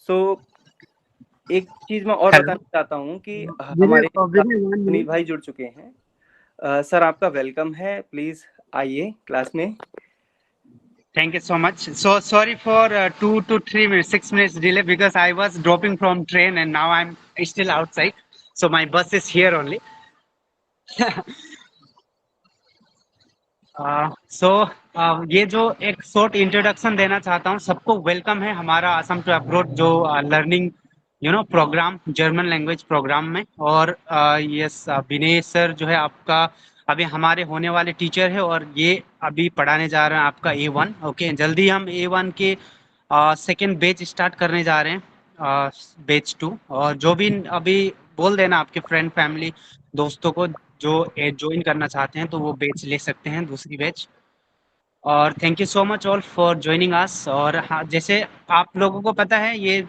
सो एक चीज़ मैं और हेलो बताना चाहता हूँ कि विनय हमारे साथ विनय 1 पुनीत मिनट। भाई जुड़ चुके हैं। सर आपका वेलकम है, प्लीज़ आइए क्लास में। Thank you so much. So sorry for 2 to 3 minutes, 6 minutes delay because I was dropping from train and now I'm still outside. So my bus is here only. सो ये जो एक short introduction देना चाहता हूँ, सबको welcome है हमारा Assam to abroad जो learning programme, German language programme में। और यस, विनय सर जो है आपका अभी हमारे होने वाले टीचर है और ये अभी पढ़ाने जा रहे हैं आपका A1। ओके, जल्दी हम A1 के सेकेंड बैच स्टार्ट करने जा रहे हैं, बैच 2। और जो भी अभी बोल देना आपके फ्रेंड फैमिली दोस्तों को जो ज्वाइन करना चाहते हैं तो वो बैच ले सकते हैं, दूसरी बैच। और thank you so much all for joining us. और हाँ, जैसे आप लोगों को पता है ये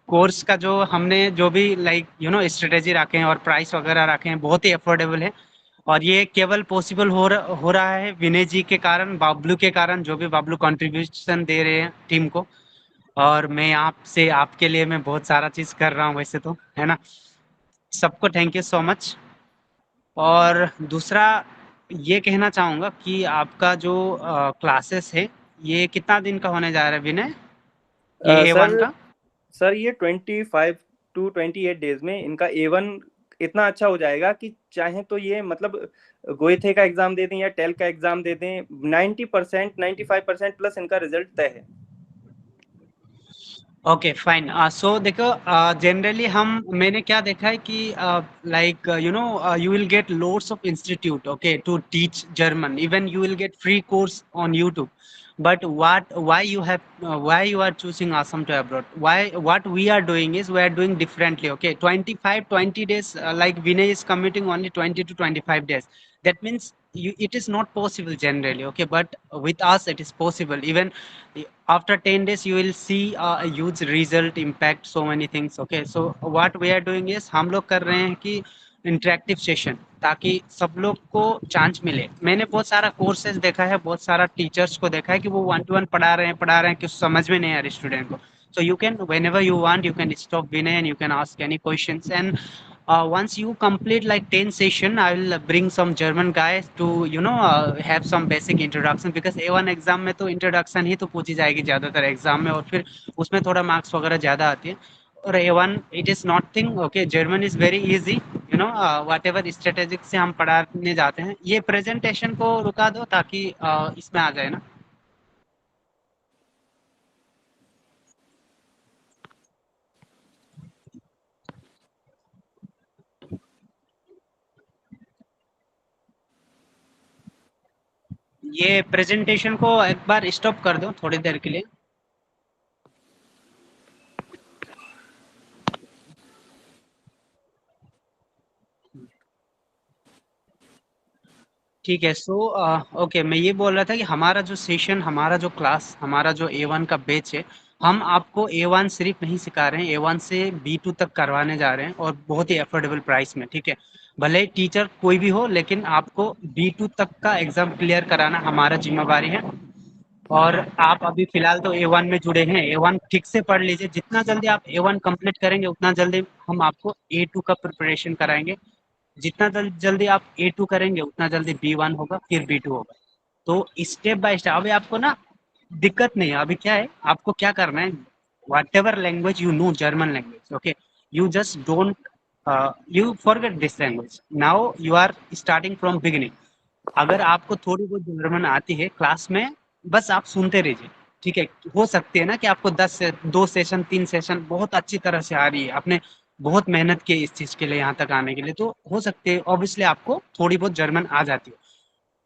कोर्स का जो हमने जो भी लाइक स्ट्रेटेजी रखे हैं और प्राइस वगैरह रखे हैं, बहुत ही अफोर्डेबल है। और ये केवल पॉसिबल हो रहा है विनय जी के कारण, बाबलू के कारण, जो भी बाबलू कंट्रीब्यूशन दे रहे हैं टीम को। और मैं आपसे आपके लिए मैं बहुत सारा चीज़ कर रहा हूँ वैसे तो, है ना। सबको थैंक यू सो मच। और दूसरा ये कहना चाहूँगा कि आपका जो क्लासेस है ये कितना दिन का होने जा रहा है विनय, ये A1 सर का? सर ये 25 टू 28 डेज़ में इनका A1 इतना अच्छा हो जाएगा कि चाहे तो ये मतलब गोएथे का एग्ज़ाम दे दें या टेल का एग्ज़ाम दे दें, 90% 95% प्लस इनका रिजल्ट तय है। Okay fine. सो देखो, जनरली हम मैंने क्या देखा है कि like you will get loads of institute okay to teach German, even you will get free course on YouTube. But why you are choosing Assam to abroad? Why what we are doing is we are doing differently. Okay, 20 days, like Vinay is commuting only 20 to 25 days. That means it is not possible generally. Okay, but with us it is possible. Even after 10 days you will see a huge result, impact, so many things. Okay, so what we are doing is हम लोग कर रहे हैं कि interactive session, ताकि सब लोग को चांस मिले। मैंने बहुत सारा कोर्सेज देखा है, बहुत सारा टीचर्स को देखा है कि वो 1 to 1 पढ़ा रहे हैं कि समझ में नहीं आ रही स्टूडेंट को। So you can, whenever you want, you can stop Vinay and you can ask any questions. And once you complete like 10 session, I will bring some German guys to have some basic introduction, because A1 exam में तो introduction ही तो पूछी जाएगी ज्यादातर exam में, और फिर उसमें थोड़ा मार्क्स वगैरह ज्यादा आती है। और A1 it is nothing. Okay, German is very easy, what ever strategic से हम पढ़ाने जाते हैं। ये प्रेजेंटेशन को रुका दो ताकि इसमें आ जाए ना। ये प्रेजेंटेशन को एक बार स्टॉप कर दो थोड़ी देर के लिए। ठीक है। सो ओके, मैं ये बोल रहा था कि हमारा जो सेशन, हमारा जो क्लास, हमारा जो A1 का बैच है, हम आपको A1 सिर्फ नहीं सिखा रहे हैं, A1 से B2 तक करवाने जा रहे हैं, और बहुत ही अफोर्डेबल प्राइस में। ठीक है, भले ही टीचर कोई भी हो, लेकिन आपको B2 तक का एग्जाम क्लियर कराना हमारा जिम्मेवारी है। और आप अभी फिलहाल तो A1 में जुड़े हैं, A1 ठीक से पढ़ लीजिए। जितना जल्दी आप A1 कंप्लीट करेंगे उतना जल्दी हम आपको A2 का प्रिपरेशन कराएंगे। जितना जल्दी आप A2 करेंगे उतना जल्दी B1 होगा, फिर B2 होगा। तो स्टेप बाय स्टेप। अभी आपको ना दिक्कत नहीं है। अभी क्या है, आपको क्या करना है, whatever language you know, German language, okay, you just don't you forget this language. Now you are starting from beginning. अगर आपको थोड़ी बहुत जर्मन आती है क्लास में, बस आप सुनते रहिए। ठीक है, हो सकती है ना कि आपको 10 से 2 सेशन 3 सेशन बहुत अच्छी तरह से आ रही है, आपने बहुत मेहनत की इस चीज के लिए, यहाँ तक आने के लिए, तो हो सकती है ऑब्वियसली आपको थोड़ी बहुत जर्मन आ जाती है।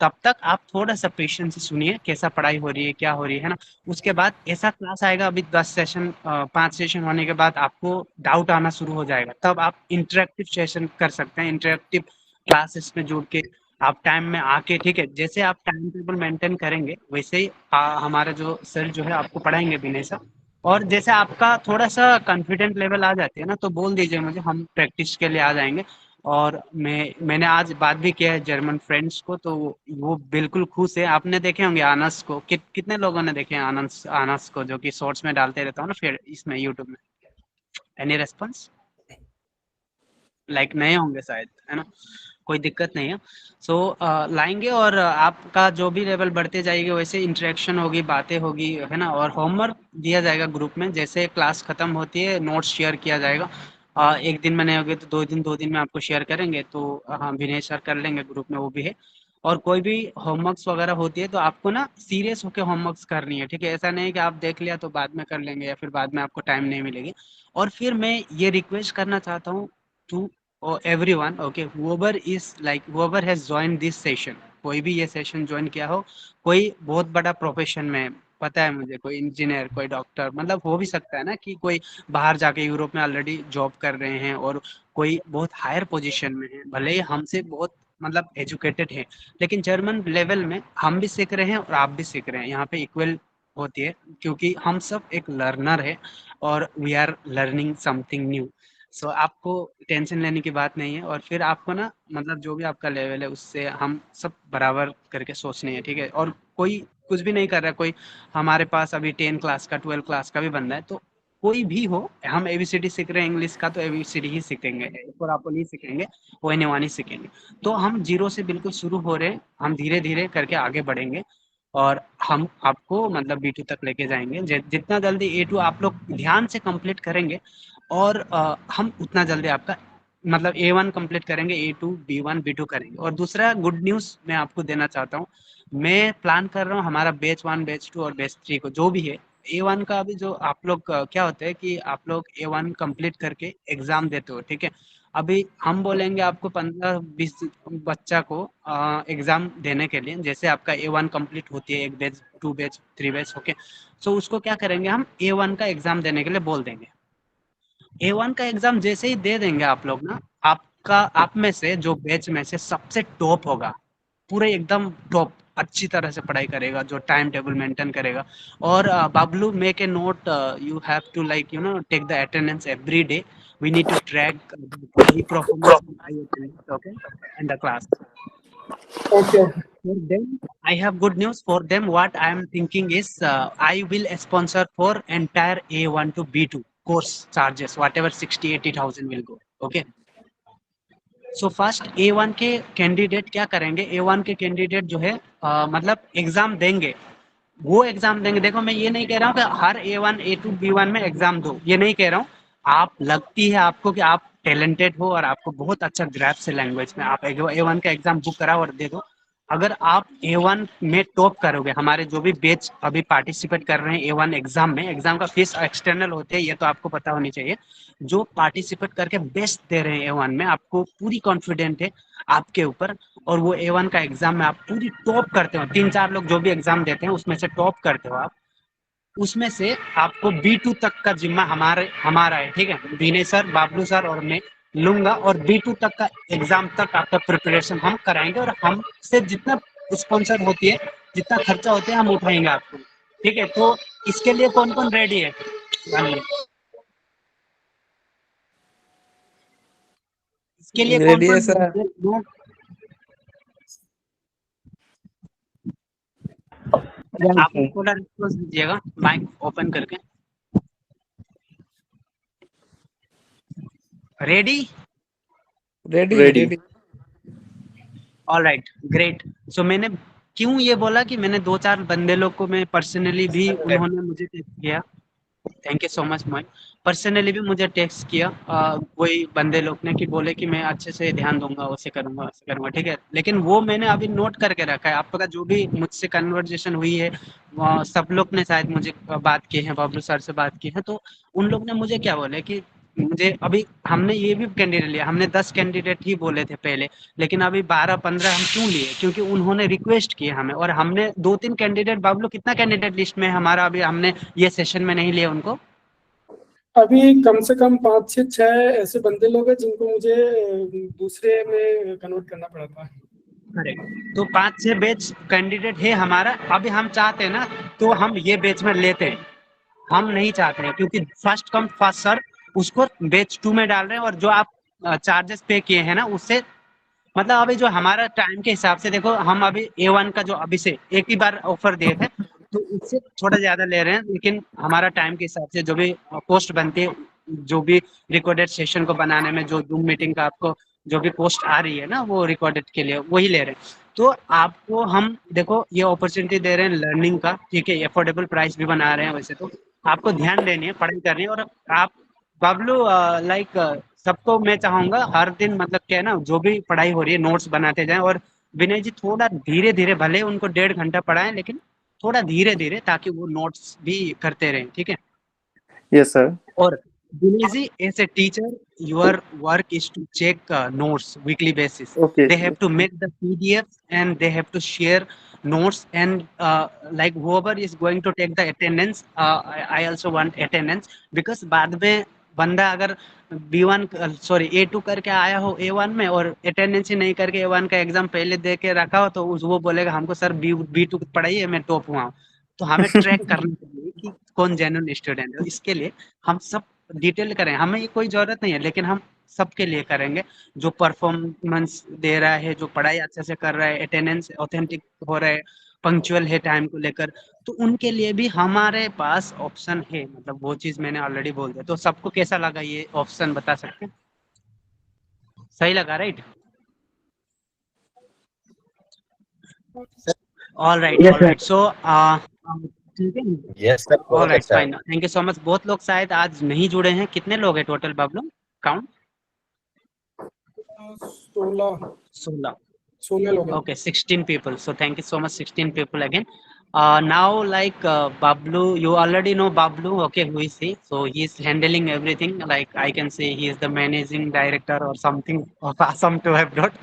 तब तक आप थोड़ा सा पेशेंस से सुनिए कैसा पढ़ाई हो रही है, क्या हो रही है ना। उसके बाद ऐसा क्लास आएगा, अभी 10 सेशन 5 सेशन होने के बाद आपको डाउट आना शुरू हो जाएगा, तब आप इंटरेक्टिव सेशन कर सकते हैं, इंटरेक्टिव क्लासेस में जुड़ के आप टाइम में आके। ठीक है, जैसे आप टाइम टेबल मेंटेन करेंगे वैसे ही हमारा जो सर जो है आपको पढ़ाएंगे विनय सर। और जैसे आपका थोड़ा सा कॉन्फिडेंट लेवल आ जाती है ना, तो बोल दीजिए मुझे, हम प्रैक्टिस के लिए आ जाएंगे। और मैंने आज बात भी किया है जर्मन फ्रेंड्स को, तो वो बिल्कुल खुश है। आपने देखे होंगे आनस को, कितने लोगों ने देखे हैं आनस आनस को, जो कि शॉर्ट्स में डालते रहता हूँ ना फिर इसमें यूट्यूब में। Any response? लाइक नए होंगे शायद, है ना? कोई दिक्कत नहीं है। सो लाएंगे और आपका जो भी लेवल बढ़ते जाएगी वैसे इंटरेक्शन होगी, बातें होगी, है ना? और होमवर्क दिया जाएगा ग्रुप में, जैसे क्लास खत्म होती है नोट्स शेयर किया जाएगा। एक दिन में नहीं होगे तो 2 दिन में आपको शेयर करेंगे, तो हाँ विनय सर कर लेंगे, ग्रुप में वो भी है। और कोई भी होमवर्क्स वगैरह होती है तो आपको ना सीरियस होकर होमवर्क्स करनी है, ठीक है? ऐसा नहीं कि आप देख लिया तो बाद में कर लेंगे या फिर बाद में आपको टाइम नहीं मिलेगी। और फिर मैं ये रिक्वेस्ट करना चाहता हूँ to everyone, okay, whoever is like whoever has joined this session, कोई भी ये सेशन ज्वाइन किया हो, कोई बहुत बड़ा प्रोफेशन में है, पता है मुझे, कोई इंजीनियर, कोई डॉक्टर, मतलब हो भी सकता है ना कि कोई बाहर जाके यूरोप में ऑलरेडी जॉब कर रहे हैं और कोई बहुत हायर पोजीशन में है, भले ही हमसे बहुत मतलब एजुकेटेड है, लेकिन जर्मन लेवल में हम भी सीख रहे हैं और आप भी सीख रहे हैं, यहाँ पे इक्वल होती है, क्योंकि हम सब एक लर्नर है और we are learning something new. So आपको टेंशन लेने की बात नहीं है। और फिर आपको ना मतलब जो भी आपका लेवल है उससे हम सब बराबर करके सोचने हैं, ठीक है? और कोई कुछ भी नहीं कर रहा है, कोई हमारे पास अभी 10 क्लास का 12 क्लास का भी बंदा है, तो कोई भी हो, हम एबीसीडी सीख रहे हैं इंग्लिश का तो एबीसीडी ही सीखेंगे, और आपको नहीं सीखेंगे, वो एन वन ही सीखेंगे। तो हम जीरो से बिल्कुल शुरू हो रहे हैं, हम धीरे धीरे करके आगे बढ़ेंगे और हम आपको मतलब बी टू तक लेके जाएंगे। जितना जल्दी ए टू आप लोग ध्यान से कंप्लीट करेंगे और हम उतना जल्दी आपका मतलब A1 कंप्लीट करेंगे, A2 B1 B2 करेंगे। और दूसरा गुड न्यूज़ मैं आपको देना चाहता हूँ, मैं प्लान कर रहा हूँ हमारा बैच 1 बैच 2 और बैच 3 को जो भी है, A1 का अभी जो आप लोग क्या होता है कि आप लोग A1 कंप्लीट करके एग्जाम देते हो, ठीक है? अभी हम बोलेंगे आपको 15-20 बच्चा को एग्जाम देने के लिए, जैसे आपका A1 कंप्लीट होती है, एक बैच 2 बैच 3 बैच, ओके? सो उसको क्या करेंगे, हम A1 का एग्जाम देने के लिए बोल देंगे। A1 का एग्जाम जैसे ही दे देंगे आप लोग ना, आपका आप में से जो बैच में से सबसे टॉप होगा, पूरे एकदम टॉप अच्छी तरह से पढ़ाई करेगा, जो टाइम टेबल मेंटेन करेगा। और Bablu make a note, you have to like you know take the attendance every day, we need to track the performance and high attendance, okay, in the class. Okay. For them, I have good news for them. What I am thinking is, I will sponsor for entire A1 to B2 course charges, whatever 60-80,000 will go. Okay. So first A1 के candidate क्या करेंगे, A1 के candidate जो है मतलब exam देंगे, वो exam देंगे। देखो मैं ये नहीं कह रहा हूँ कि हर A1 A2 B1 में एग्जाम दो, ये नहीं कह रहा हूँ। आप लगती है आपको कि आप टैलेंटेड हो और आपको बहुत अच्छा ग्रैप्स है लैंग्वेज में, आप A1 का एग्जाम बुक कराओ और दे दो। अगर आप A1 में टॉप करोगे, हमारे जो भी बैच अभी पार्टिसिपेट कर रहे हैं A1 एग्जाम में, एग्जाम का फीस एक्सटर्नल होते हैं, ये तो आपको पता होनी चाहिए। जो पार्टिसिपेट करके बेस्ट दे रहे हैं A1 में, आपको पूरी कॉन्फिडेंट है आपके ऊपर, और वो A1 का एग्जाम में आप पूरी टॉप करते हो, 3-4 लोग जो भी एग्जाम देते हैं उसमें से टॉप करते हो आप, उसमें से आपको B2 तक का जिम्मा हमारा है, ठीक है? विनय सर, बाबलू सर और मैं लूंगा, और B2 तक का एग्जाम तक आपका प्रिपरेशन हम कराएंगे, और हमसे जितना स्पॉन्सर होती है, जितना खर्चा होता है, हम उठाएंगे आपको, ठीक है? तो इसके लिए कौन कौन रेडी है? इसके लिए कौन रेडी है कौन सर। आप थोड़ा रिक्वेस्ट दीजिएगा माइक ओपन करके। Ready? Ready ready. Ready. All right, great. So मैंने क्यों ये बोला कि मैंने 2-4 बंदे लोग को मैं पर्सनली भी, उन्होंने मुझे टेक्स्ट किया, thank you so much Moin, personally भी मुझे टेक्स्ट किया कोई बंदे लोग ने, कि बोले कि मैं अच्छे से ध्यान दूंगा, वैसे करूंगा वैसे करूंगा, ठीक है? लेकिन वो मैंने अभी नोट करके रखा है। आपका जो भी मुझसे कन्वर्जेशन हुई है, सब लोग ने शायद मुझे बात की है, बाबलू सर से बात की है, तो उन लोग ने मुझे क्या बोले कि मुझे अभी, हमने ये भी कैंडिडेट लिया, हमने 10 कैंडिडेट ही बोले थे पहले, लेकिन अभी 12-15 हम क्यों लिए, क्योंकि उन्होंने रिक्वेस्ट की हमें, और हमने 2-3 कैंडिडेट, बाबलू कितना कैंडिडेट लिस्ट में हमारा अभी, हमने ये सेशन में नहीं लिया उनको? अभी कम से कम 5 से 6 ऐसे बंदे लोग हैं जिनको मुझे दूसरे में कन्वर्ट करना पड़ा था। करेक्ट। तो 5-6 बैच कैंडिडेट है हमारा। अभी हम चाहते हैं ना, तो हम ये बैच में लेते हैं, हम नहीं चाहते हैं, क्योंकि फर्स्ट कम फर्स्ट सर्व, उसको बैच 2 में डाल रहे हैं, और जो आप चार्जेस पे किए हैं ना, उससे मतलब अभी जो हमारा टाइम के हिसाब से, देखो हम अभी A1 का जो अभी से एक ही बार ऑफर दिए थे, तो उससे थोड़ा ज्यादा ले रहे हैं, लेकिन हमारा टाइम के हिसाब से जो भी कॉस्ट बनती है जो भी रिकॉर्डेड सेशन को बनाने में जो जूम मीटिंग का आपको जो भी पोस्ट आ रही है ना वो रिकॉर्डेड के लिए वही ले रहे हैं। तो आपको हम देखो ये अपॉर्चुनिटी दे रहे हैं लर्निंग का, ठीक है, अफोर्डेबल प्राइस भी बना रहे हैं। वैसे तो आपको ध्यान देनी है, पढ़ाई करनी है। और आप बबलू लाइक सबको मैं चाहूंगा हर दिन मतलब क्या है ना, जो भी पढ़ाई हो रही है नोट्स बनाते जाएं। और विनय जी थोड़ा धीरे धीरे, भले उनको 1.5 घंटा पढ़ाएं लेकिन थोड़ा धीरे धीरे, ताकि वो नोट्स भी करते रहें, ठीक है। Yes sir. Or Dinesh, as a teacher, your work is to check notes weekly basis. Okay. They have to make the PDFs and they have to share notes and like whoever is going to take the attendance, I also want attendance because बाद में बंदा अगर B1 sorry A2 करके आया हो A1 में और attendance ही नहीं करके A1 का एग्जाम पहले दे के रखा हो तो वो बोलेगा हमको सर B2 पढ़ाइए, मैं टॉप हुआ हूँ। तो हमें ट्रैक करना चाहिए कि कौन जेन्युइन स्टूडेंट है। इसके लिए हम सब डिटेल करें, हमें ये कोई जरूरत नहीं है लेकिन हम सबके लिए करेंगे। जो परफॉर्मेंस दे रहा है, जो पढ़ाई अच्छे से कर रहा है, अटेंडेंस ऑथेंटिक हो रहा है, पंक्चुअल है टाइम को लेकर, तो उनके लिए भी हमारे पास ऑप्शन है। मतलब वो चीज मैंने ऑलरेडी बोल दिया। तो सबको कैसा लगा ये ऑप्शन बता सकते हैं? सही लगा राइट? ऑल राइट सो ठीक है। यस सर, ऑल बहुत राइट अच्छा है। Fine, thank you so much. बहुत लोग शायद आज नहीं जुड़े हैं। कितने लोग हैं टोटल बबलू काउंट? 16 16 लोग हैं। Okay, 16 people. So thank you so much, 16 people again. Now, like Bablu, you already know Bablu, okay? Who is he? So he is handling everything. Like I can say, he is the managing director or something of awesome to have got.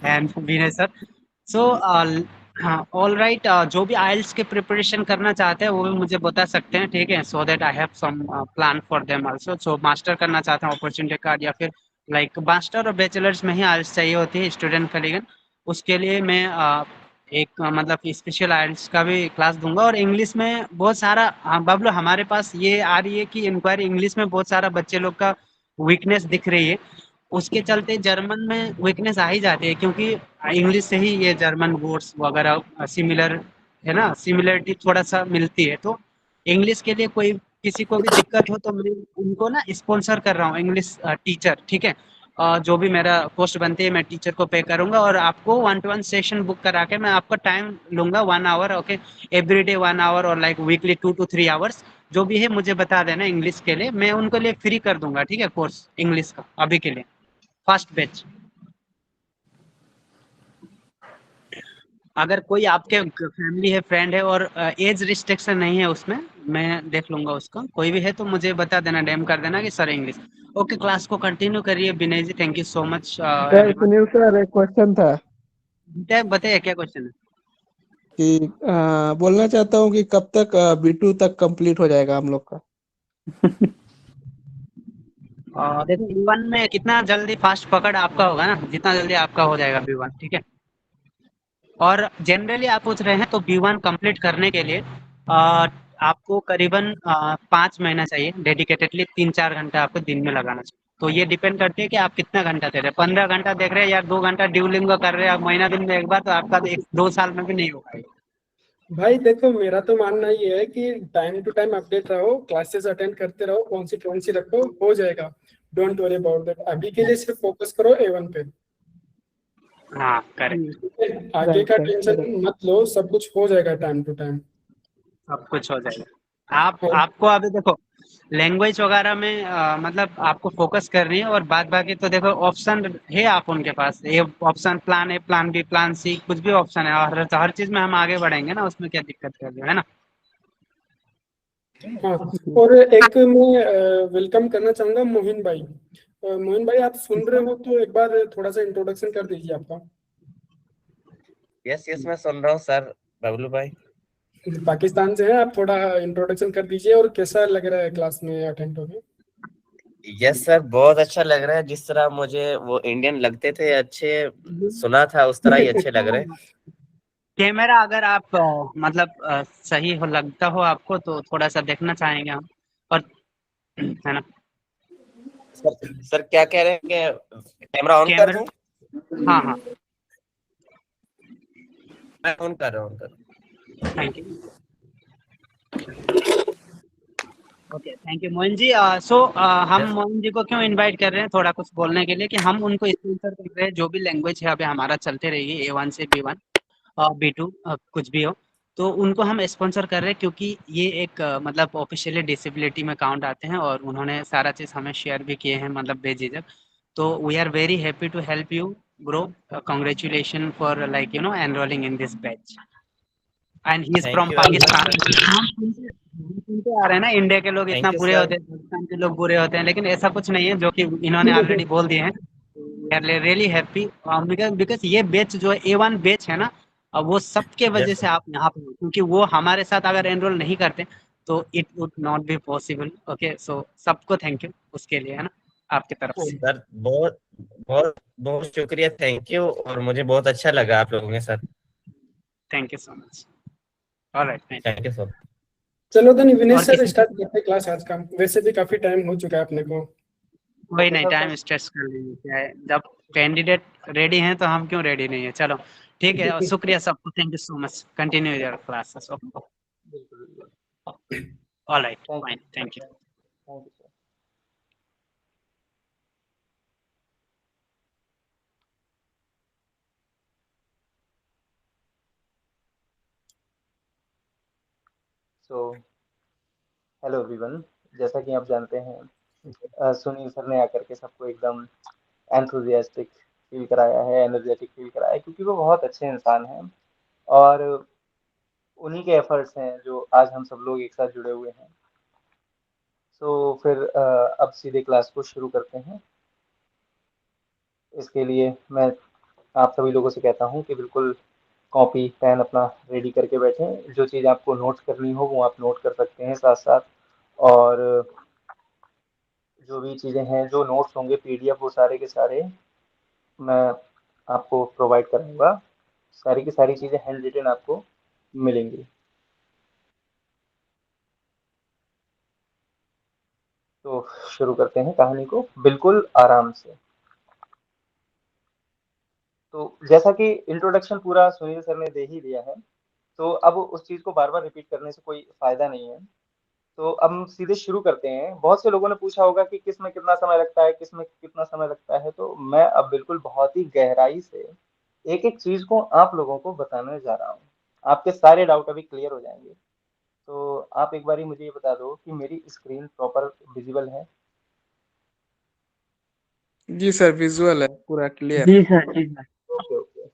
And Vinay sir. So all right. जो भी IELTS के preparation करना चाहते हैं वो भी मुझे बता सकते हैं, ठीक है? So that I have some plan for them also. So master करना चाहते हैं अपॉर्चुनिटी कार्ड, या फिर लाइक मास्टर और बैचलर्स में ही IELTS चाहिए होती है स्टूडेंट का, लेकिन उसके लिए मैं एक मतलब स्पेशल आइल्स का भी क्लास दूंगा। और इंग्लिश में बहुत सारा बबलू हमारे पास ये आ रही है कि इंक्वायरी इंग्लिश में बहुत सारा बच्चे लोग का वीकनेस दिख रही है। उसके चलते जर्मन में वीकनेस आ ही जाती है, क्योंकि इंग्लिश से ही ये जर्मन वर्ड्स वगैरह सिमिलर है ना, सिमिलरिटी थोड़ा सा मिलती है। तो इंग्लिश के लिए कोई किसी को भी दिक्कत हो तो मैं उनको ना स्पॉन्सर कर रहा हूँ इंग्लिश टीचर, ठीक है। जो भी मेरा कॉस्ट बनती है मैं टीचर को पे करूंगा और आपको 1-to-1 सेशन बुक करा के मैं आपका टाइम लूंगा 1 आवर, ओके? एवरीडे 1 आवर और लाइक वीकली 2 to 3 आवर्स जो भी है मुझे बता देना इंग्लिश के लिए, मैं उनको लिए फ्री कर दूंगा, ठीक है, कोर्स इंग्लिश का अभी के लिए फर्स्ट बैच। अगर कोई आपके फैमिली है, फ्रेंड है और एज रिस्ट्रिक्शन नहीं है उसमें, मैं देख लूंगा उसका। कोई भी है तो मुझे बता देना, डैम कर देना कि सर इंग्लिश। ओके, क्लास को कंटिन्यू करिए Vinay ji. Thank you so much sir Sunil sir, एक क्वेश्चन था बताइए क्या क्वेश्चन है? कि बोलना चाहता हूँ कि कब तक B2 तक कंप्लीट हो जाएगा हम लोग का। देखो B1 में कितना जल्दी फास्ट पकड़ आपका होगा ना, जितना जल्दी आपका हो जाएगा B1, ठीक है। और जनरली आप पूछ रहे हैं तो B1 कंप्लीट करने के लिए आपको करीबन 5 महीना चाहिए डेडिकेटेडली, 3-4 घंटा आपको दिन में लगाना चाहिए। तो ये डिपेंड करती है कि आप कितना घंटा दे रहे हैं। 15 घंटा देख रहे हैं या 2 घंटा ड्यूलिंगो कर रहे हैं आप महीना दिन में एक बार, तो आपका 1-2 साल में भी नहीं हो पाएगा। भाई देखो, मेरा तो मानना ये है कि टाइम टू टाइम अपडेट रहो, क्लासेस अटेंड करते रहो, कॉन्सिक्वेंसी रखो, हो जाएगा। Don't worry about that. अभी के लिए सिर्फ फोकस करो A1 पे। हाँ करेक्ट, आगे का Right. टेंशन मत लो, सब कुछ हो जाएगा टाइम टू टाइम। सब कुछ हो जाएगा। आपको अभी देखो लैंग्वेज वगैरह में मतलब आपको फोकस करनी है, और बाद बाकी तो देखो ऑप्शन है आप उनके पास। ये option plan A, plan B, plan C, कुछ भी ऑप्शन है। और हर चीज में हम आगे बढ़ेंगे ना, उसमें क्या दिक्कत कर रही है ना। हाँ, और एक मैं वेलकम करना चाहूंगा मोहिन भाई। मोहिन भाई, आप सुन रहे हो तो एक बार थोड़ा सा इंट्रोडक्शन कर दीजिए आपका। यस मैं सुन रहा हूँ सर। बबलू भाई पाकिस्तान से हैं आप, थोड़ा इंट्रोडक्शन कर दीजिए। और कैसा लग रहा है क्लास में अटेंड होके? यस सर, बहुत अच्छा लग रहा है। जिस तरह मुझे वो इंडियन लगते थे अच्छे, सुना था उस तरह ही अच्छे लग रहे हैं। कैमरा अगर आप मतलब सही हो लगता हो आपको तो थोड़ा सा देखना चाहेंगे हम, और है ना। सर क्या कह रहे हैं कि कैमरा ऑन कर दूं? हाँ मैं ऑन कर रहा हूँ। Thank you. Okay, thank you Mohan ji. हम Yes, मोहन जी को क्यों इनवाइट कर रहे हैं थोड़ा कुछ बोलने के लिए, कि हम उनको स्पॉन्सर कर रहे हैं, जो भी लैंग्वेज है अभी हमारा चलते रहेगी A1 से B1 B2 कुछ भी हो, तो उनको हम स्पॉन्सर कर रहे हैं, क्योंकि ये एक मतलब ऑफिशियली डिसेबिलिटी में काउंट आते हैं, और उन्होंने सारा चीज़ हमें शेयर भी किए हैं, मतलब बेझिझक। तो we are very happy to help you bro. Congratulation for like enrolling in this batch, and he is thank from you very much, Pakistan. sir. हम सुनते आ रहे हैं ना, इंडिया के लोग इतना Thank you, बुरे sir. होते हैं, पाकिस्तान के लोग बुरे होते हैं, लेकिन ऐसा कुछ नहीं है, जो कि इन्होंने ऑलरेडी बोल दिए हैं। We are really happy, because because ये बैच जो है A1 बैच है ना, वो सबके वजह Yes, से sir. आप यहाँ पे हो, क्योंकि वो हमारे साथ अगर एनरोल नहीं करते तो it would not be possible. Okay, so सबको थैंक यू उसके लिए, है ना, आपकी तरफ से। सर बहुत बहुत बहुत शुक्रिया, थैंक यू, और मुझे बहुत अच्छा लगा आप लोगों के साथ। Thank you so much. Alright. Thank you sir. चलो तो विनेश और सर किसी स्टार्ट करते हैं क्लास आज का। वैसे भी काफी टाइम हो चुका है अपने को। कोई ओके नहीं, सर, टाइम स्ट्रेस कर लेंगे, क्या है, जब कैंडिडेट रेडी हैं तो हम क्यों रेडी नहीं है। चलो ठीक है, और शुक्रिया सबको, thank you so much, continue your classes. बिल्कुल बिल्कुल। Alright, thank fine, thank you. You sir. So hello everyone, जैसा कि आप जानते हैं, सुनील सर ने आकर के सबको एकदम एंथुजियास्टिक फील कराया है, एनर्जेटिक फील कराया है, क्योंकि वो बहुत अच्छे इंसान हैं, और उन्हीं के एफर्ट्स हैं जो आज हम सब लोग एक साथ जुड़े हुए हैं। तो फिर अब सीधे क्लास को शुरू करते हैं। इसके लिए मैं आप सभी लोगों से कहता हूँ कि बिल्कुल कॉपी पेन अपना रेडी करके बैठें। जो चीज़ आपको नोट करनी हो वो आप नोट कर सकते हैं साथ साथ, और जो भी चीज़ें हैं, जो नोट्स होंगे PDF, वो सारे के सारे मैं आपको प्रोवाइड कराऊंगा। सारी की सारी चीज़ें हैंड रिटन आपको मिलेंगी। तो शुरू करते हैं कहानी को बिल्कुल आराम से। तो जैसा कि इंट्रोडक्शन पूरा सुनील सर ने दे ही दिया है, तो अब उस चीज़ को बार बार रिपीट करने से कोई फायदा नहीं है। तो अब हम सीधे शुरू करते हैं। बहुत से लोगों ने पूछा होगा कि किस में कितना समय लगता है, किस में कितना समय लगता है, तो मैं अब बिल्कुल बहुत ही गहराई से एक एक चीज को आप लोगों को बताने जा रहा हूँ। आपके सारे डाउट अभी क्लियर हो जाएंगे। तो आप एक बारी मुझे ये बता दो कि मेरी स्क्रीन प्रॉपर विजिबल है? जी सर, विजुअल है, पूरा क्लियर। जी सर, जी सर। Okay okay.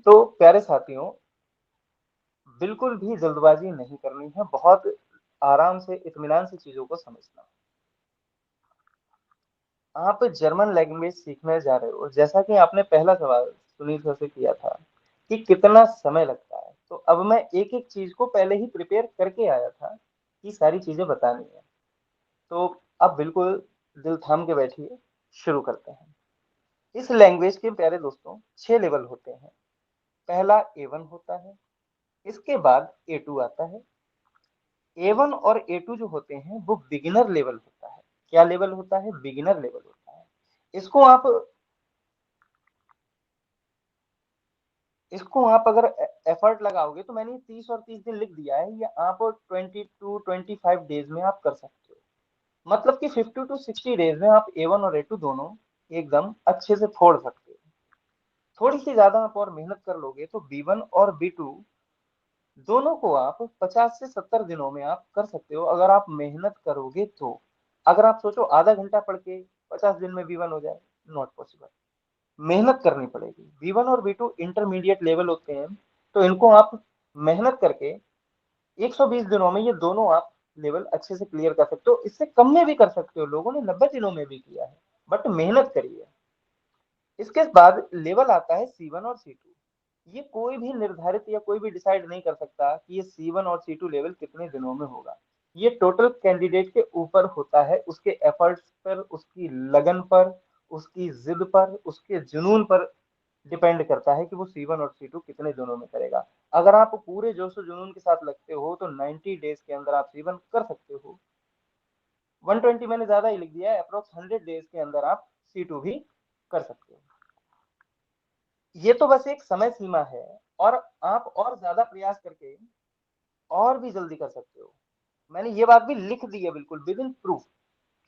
तो प्यारे साथियों, बिल्कुल भी जल्दबाजी नहीं करनी है, बहुत आराम से इत्मीनान से चीजों को समझना। आप जर्मन लैंग्वेज सीखने जा रहे हो, जैसा कि आपने पहला सवाल सुनील सर से किया था कि कितना समय लगता है, तो अब मैं एक एक चीज को पहले ही प्रिपेयर करके आया था कि सारी चीजें बतानी है। तो अब बिल्कुल दिल थाम के बैठिए, शुरू करते हैं। इस लैंग्वेज के प्यारे दोस्तों 6 लेवल होते हैं। पहला A1 होता है, इसके बाद A2 आता है। A1 और A2 जो होते हैं वो बिगिनर लेवल होता है। क्या लेवल होता है? बिगिनर लेवल होता है। इसको आप इसको आप अगर एफर्ट लगाओगे, तो मैंने 30 और 30 दिन लिख दिया है, ये आप 20 to 25 डेज में आप कर सकते हो। मतलब कि 50 to 60 डेज में आप A1 और A2 दोनों एकदम अच्छे से फोड़ सकते हो। थोड़ी सी ज्यादा आप और मेहनत कर लोगे तो B1 और B2 दोनों को आप 50 से 70 दिनों में आप कर सकते हो, अगर आप मेहनत करोगे तो। अगर आप सोचो आधा घंटा पढ़ के 50 दिन में B1 हो जाए, नॉट पॉसिबल। मेहनत करनी पड़ेगी। B1 और B2 इंटरमीडिएट लेवल होते हैं, तो इनको आप मेहनत करके 120 दिनों में ये दोनों आप लेवल अच्छे से क्लियर कर सकते हो। इससे कम में भी कर सकते हो, लोगों ने 90 दिनों में भी किया है, बट मेहनत करिए। इसके बाद लेवल आता है C1 और C2। ये कोई भी निर्धारित या कोई भी डिसाइड नहीं कर सकता कि ये C1 और C2 लेवल कितने दिनों में होगा। ये टोटल कैंडिडेट के ऊपर होता है, उसके एफर्ट्स पर, उसकी लगन पर, उसकी जिद पर, उसके जुनून पर डिपेंड करता है कि वो C1 और C2 कितने दिनों में करेगा। अगर आप पूरे जोश और जुनून के साथ लगते हो तो 90 डेज के अंदर आप C1 कर सकते हो। 120 मैंने ज्यादा ही लिख दिया है, अप्रोक्स 100 डेज के अंदर आप C2 भी कर सकते हो। ये तो बस एक समय सीमा है, और आप और ज्यादा प्रयास करके और भी जल्दी कर सकते हो। मैंने ये बात भी लिख दी है बिल्कुल विद इन प्रूफ।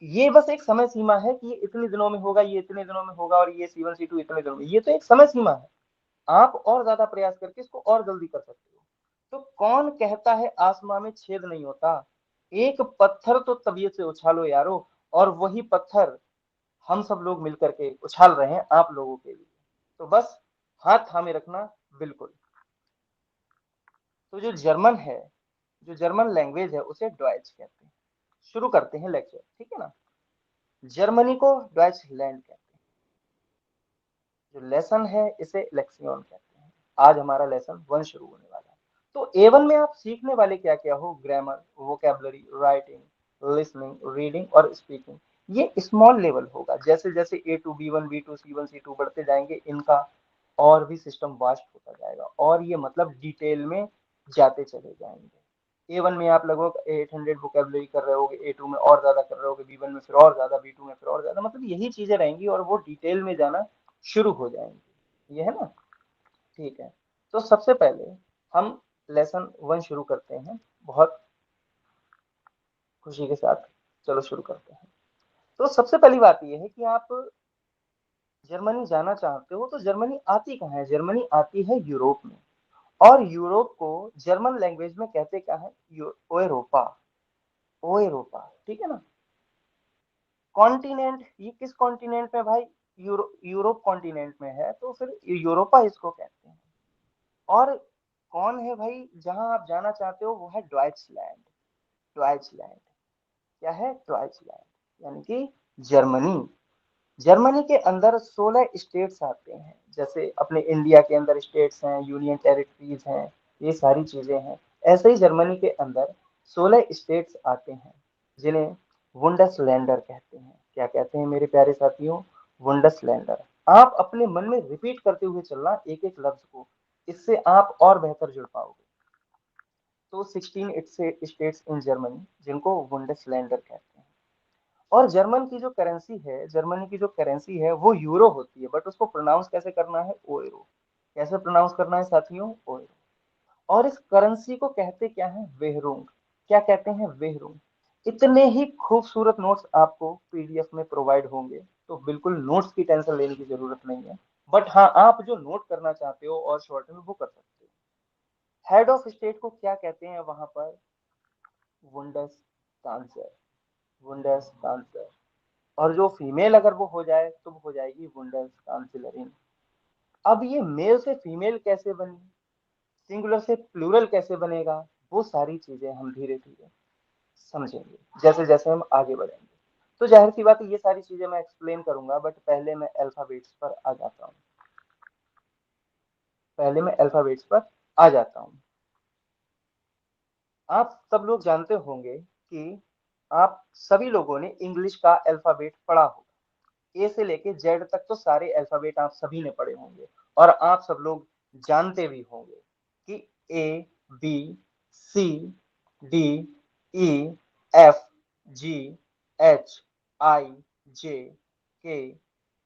ये बस एक समय सीमा है कि ये इतने दिनों में होगा, ये इतने दिनों में होगा, और ये C1 C2 इतने दिनों में, ये तो एक समय सीमा है। आप और ज्यादा प्रयास करके इसको और जल्दी कर सकते हो। तो कौन कहता है आसमां में छेद नहीं होता? एक पत्थर तो तबीयत से उछालो यारो, और वही पत्थर हम सब लोग मिलकर के उछाल रहे हैं आप लोगों के लिए। तो बस हाथ थामे रखना बिल्कुल। तो जो जर्मन है, जो जर्मन लैंग्वेज है, उसे डॉयच कहते हैं। शुरू करते हैं लेक्चर, ठीक है ना। जर्मनी को डॉयच लैंड कहते हैं। जो लेसन है इसे लेक्सियन कहते हैं। आज हमारा लेसन 1 शुरू होने वाला है। तो A1 में आप सीखने वाले क्या क्या हो? Grammar, vocabulary, writing, listening, reading और स्पीकिंग। ये स्मॉल लेवल होगा। जैसे जैसे A2 B1 B2 C1 C2 बढ़ते जाएंगे, इनका और भी सिस्टम वास्ट होता जाएगा, और ये मतलब डिटेल में जाते चले जाएंगे। A1 में आप लगभग 800 वोकैबुलरी कर रहे होगे, A2 में और ज्यादा कर रहे होगे, B1 में फिर और ज्यादा, B2 में फिर और ज्यादा, मतलब यही चीजें रहेंगी और वो डिटेल में जाना शुरू हो जाएंगे। ये है ना, ठीक है। तो सबसे पहले हम लेसन 1 शुरू करते हैं बहुत खुशी के साथ। चलो शुरू करते हैं। तो सबसे पहली बात यह है कि आप जर्मनी जाना चाहते हो, तो जर्मनी आती कहाँ है? जर्मनी आती है यूरोप में, और यूरोप को जर्मन लैंग्वेज में कहते क्या है? ओएरोपा। ओएरोपा, ठीक है ना। कॉन्टिनेंट, ये किस कॉन्टिनेंट में भाई? यूरोप कॉन्टिनेंट में है, तो फिर यूरोपा इसको कहते हैं। और कौन है भाई जहां आप जाना चाहते हो? वो है ड्वाइचलैंड। ड्वाइचलैंड क्या है? ड्वाइचलैंड यानी कि जर्मनी। जर्मनी के अंदर 16 स्टेट्स आते हैं। जैसे अपने इंडिया के अंदर स्टेट्स हैं, यूनियन टेरिटरीज हैं, ये सारी चीजें हैं। ऐसे ही जर्मनी के अंदर 16 स्टेट्स आते हैं, जिन्हें वुंडसलैंडर कहते हैं। क्या कहते हैं मेरे प्यारे साथियों? वुंडसलैंडर। आप अपने मन में रिपीट करते हुए चलना एक एक लफ्ज को, इससे आप और बेहतर जुड़ पाओगे। तो 16 स्टेट्स इन जर्मनी, जिनको वुंडसलैंडर कहते हैं। और जर्मन की जो करेंसी है, जर्मनी की जो करेंसी है वो यूरो होती है, बट उसको प्रोनाउंस कैसे करना है? ओएरो। कैसे प्रोनाउंस करना है साथियों? ओएरो। और इस करेंसी को कहते क्या है? वेहरुंग। क्या कहते हैं? वेहरुंग। इतने ही खूबसूरत नोट्स आपको पीडीएफ में प्रोवाइड होंगे, तो बिल्कुल नोट्स की टेंशन लेने की जरूरत नहीं है। बट हाँ, आप जो नोट करना चाहते हो और शॉर्ट में वो कर सकते हो। हेड ऑफ स्टेट को क्या कहते हैं वहां पर? वुंडस कांसलर। वुंडस कांसलर। और जो फीमेल अगर वो हो जाए तो वो हो जाएगी वुंडस कांसिलरिन। अब ये मेल से फीमेल कैसे बनी, सिंगुलर से प्लूरल कैसे बनेगा, वो सारी चीजें हम धीरे धीरे समझेंगे जैसे जैसे हम आगे बढ़ेंगे। तो जाहिर सी बात है ये सारी चीजें मैं एक्सप्लेन करूंगा, बट पहले मैं अल्फाबेट्स पर आ जाता हूँ। आप सब लोग जानते होंगे कि आप सभी लोगों ने इंग्लिश का अल्फाबेट पढ़ा होगा। ए से लेके जेड तक तो सारे अल्फाबेट आप सभी ने पढ़े होंगे, और आप सब लोग जानते भी होंगे कि A B C D E F G H I J K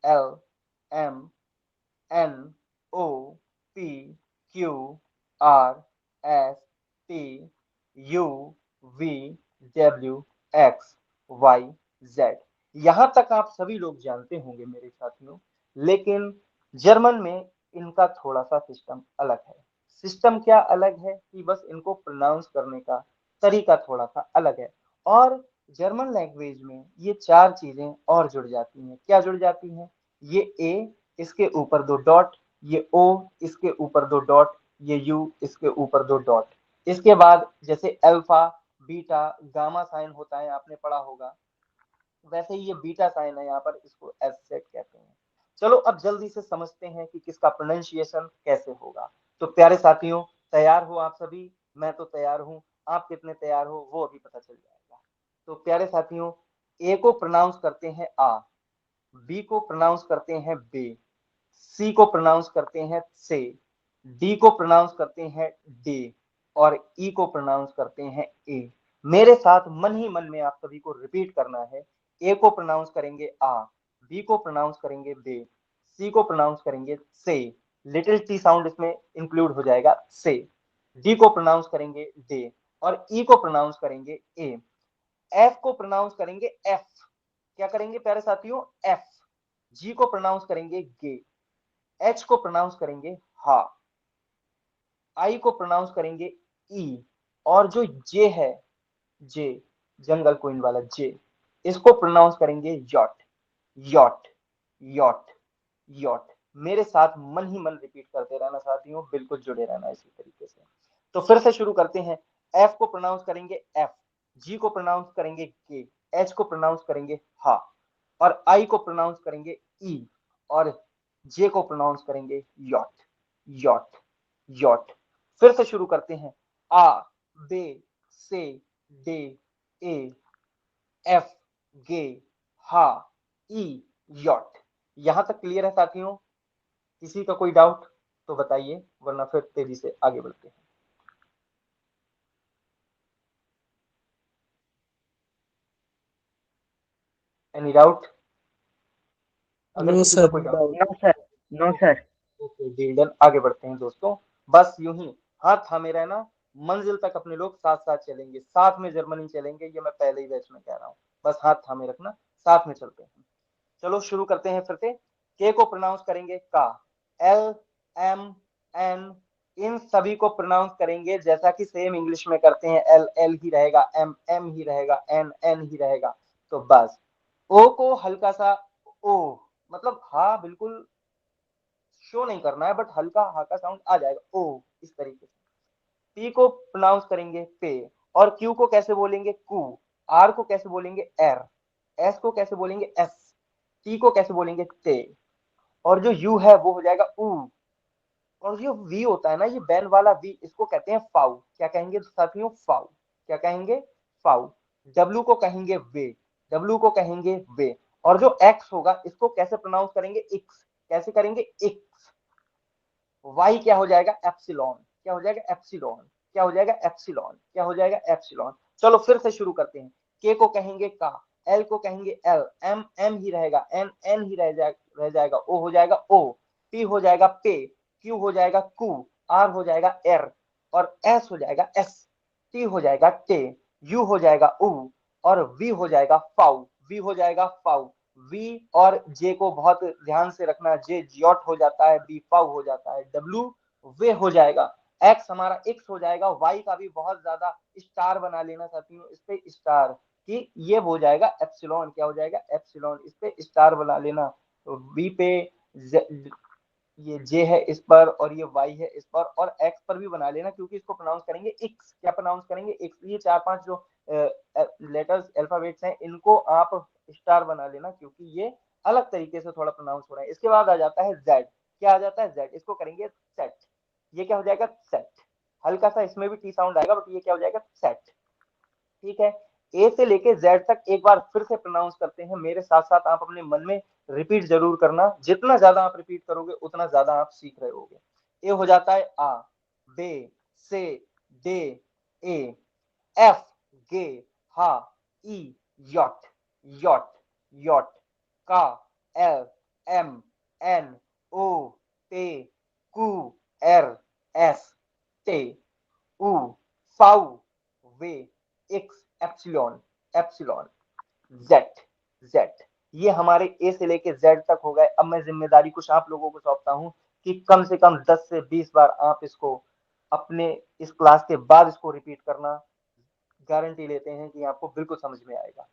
L M N O P Q R S T U V W X Y Z. यहां तक आप सभी लोग जानते होंगे मेरे साथियों। लेकिन जर्मन में इनका थोड़ा सा सिस्टम अलग है। सिस्टम क्या अलग है? कि बस इनको प्रोनाउंस करने का तरीका थोड़ा सा अलग है। और जर्मन लैंग्वेज में ये 4 चीजें और जुड़ जाती हैं। क्या जुड़ जाती हैं? ये ए, इसके ऊपर 2 डॉट, ये ओ, इसके ऊपर 2 डॉट, ये यू, इसके ऊपर 2 डॉट। इसके बाद जैसे अल्फा, बीटा, गामा साइन होता है, आपने पढ़ा होगा, वैसे ही ये बीटा साइन है यहाँ पर, इसको एस सेट कहते हैं। चलो अब जल्दी से समझते हैं कि किसका प्रोनाउंसिएशन कैसे होगा। तो प्यारे साथियों, तैयार हो आप सभी? मैं तो तैयार हूं, आप कितने तैयार हो वो अभी पता चल जाएगा। तो प्यारे साथियों, ए को प्रोनाउंस करते हैं आ, बी को प्रोनाउंस करते हैं बे, सी को प्रोनाउंस करते हैं से, डी को प्रोनाउंस करते हैं डे, और ई को प्रोनाउंस करते हैं ए। मेरे साथ मन ही मन में आप सभी को रिपीट करना है। ए को प्रोनाउंस करेंगे आ, बी को प्रोनाउंस करेंगे बे, सी को प्रोनाउंस करेंगे से, लिटिल टी साउंड इसमें इंक्लूड हो जाएगा से, डी को प्रोनाउंस करेंगे डे, और ई को प्रोनाउंस करेंगे ए, एफ को प्रोनाउंस करेंगे एफ, क्या करेंगे प्यारे साथियों, एफ, जी को प्रोनाउंस करेंगे गे, एच को प्रोनाउंस करेंगे हा, आई को प्रोनाउंस करेंगे ई, और जो जे है, जे जंगल क्वीन वाला जे, इसको प्रोनाउंस करेंगे यॉट, यॉट, यॉट, यॉट। मेरे साथ मन ही मन रिपीट करते रहना साथियों, बिल्कुल जुड़े रहना इसी तरीके से। तो फिर से शुरू करते हैं। एफ को प्रोनाउंस करेंगे एफ, जी को प्रोनाउंस करेंगे के, एच को प्रोनाउंस करेंगे हा, और आई को प्रोनाउंस करेंगे ई, और जे को प्रोनाउंस करेंगे यॉट, यॉट, यॉट। फिर से शुरू करते हैं। आ, बे, से, डे, ए, एफ, गे, हा, ई, यॉट। यहां तक क्लियर है साथियों? किसी का कोई डाउट तो बताइए, वरना फिर तेजी से आगे बढ़ते हैं। Any doubt? अगर नो किसी का सर, कोई no doubt, doubt. No sir, no sir. Done, आगे बढ़ते हैं दोस्तों। बस यूं ही हाथ थामे रहना, मंजिल तक अपने लोग साथ साथ चलेंगे, साथ में जर्मनी चलेंगे, ये मैं पहले ही बैच में कह रहा हूँ। बस हाथ थामे रखना, साथ में चलते हैं। चलो शुरू करते हैं फिर से। के को प्रोनाउंस करेंगे का, एल, एम, एन, इन सभी को प्रोनाउंस करेंगे जैसा कि सेम इंग्लिश में करते हैं, एल एल ही रहेगा, एम एम ही रहेगा, एन एन ही रहेगा। तो बस ओ को हल्का सा ओ, मतलब हा बिल्कुल शो नहीं करना है, बट हल्का हा का साउंड आ जाएगा, ओ, इस तरीके से। पी को प्रोनाउंस करेंगे पे, और क्यू को कैसे बोलेंगे कू, आर को कैसे बोलेंगे एर, एस को कैसे बोलेंगे एस, टी को कैसे बोलेंगे ते, और जो यू है वो हो जाएगा ऊ, और जो वी होता है ना, ये बैन वाला वी, इसको कहते हैं फाउ। क्या कहेंगे साथियों? फाउ। क्या कहेंगे? फाउ। डब्ल्यू को कहेंगे वे, डब्ल्यू को कहेंगे वे, और जो एक्स होगा इसको कैसे प्रोनाउंस करेंगे? इक्स। कैसे करेंगे? इक्स। वाई क्या हो जाएगा? एप्सिलॉन। क्या हो जाएगा? एप्सिलॉन। क्या हो जाएगा? एप्सिलॉन। क्या हो जाएगा? एप्सिलॉन। चलो फिर से शुरू करते हैं। के को कहेंगे का, एल को कहेंगे एल, एम एम ही रहेगा, एन एन ही रह जाएगा, ओ हो जाएगा ओ, पी हो जाएगा पे, क्यू हो जाएगा कू, आर हो जाएगा एर, और एस हो जाएगा एस, टी हो जाएगा टे, यू हो जाएगा ऊ, और वी हो जाएगा फाउ। वी हो जाएगा फाउ। वी और जे को बहुत ध्यान से रखना, जे जियोट हो जाता है, बी फाउ हो जाता है, डब्ल्यू वे हो जाएगा, एक्स हमारा एक्स हो जाएगा, वाई का भी बहुत ज्यादा स्टार बना लेना साथियों, इस पे स्टार, कि ये हो जाएगा एप्सिलॉन। क्या हो जाएगा? एप्सिलॉन। इस पे स्टार बना लेना। वी पे ये जे है इस पर, और ये वाई है इस पर, और एक्स पर भी बना लेना, क्योंकि इसको प्रोनाउंस करेंगे एक्स। क्या प्रोनाउंस करेंगे? एक्स। ये 4-5 जो लेटर्स अल्फाबेट्स हैं, इनको आप स्टार बना लेना, क्योंकि ये अलग तरीके से थोड़ा प्रोनाउंस हो रहा है। इसके बाद आ जाता है जेड। क्या आ जाता है? जेड। इसको करेंगे सेट। ये क्या हो जाएगा? सेट। हल्का सा इसमें भी टी साउंड आएगा, बट ये क्या हो जाएगा? सेट। ठीक है। ए से लेके जेड तक एक बार फिर से प्रोनाउंस करते हैं, मेरे साथ साथ आप अपने मन में रिपीट जरूर करना, जितना ज्यादा आप रिपीट करोगे उतना ज्यादा आप सीख रहे होगे। ए हो जाता है आ, बे, से, डे, ए, एफ, गे, हा, ई, यॉट, यॉट, यॉट, का, एल, एम, एन, ओ, पे, कू, एर, एस, टे, ऊ, फाउ, वे, एक्स, एप्सिलॉन, एप्सिलॉन, जेड, जेड। ये हमारे ए से लेके जेड तक हो गए। अब मैं जिम्मेदारी कुछ आप लोगों को सौंपता हूं कि कम से कम 10 से 20 बार आप इसको अपने इस क्लास के बाद इसको रिपीट करना। गारंटी लेते हैं कि आपको बिल्कुल समझ में आएगा।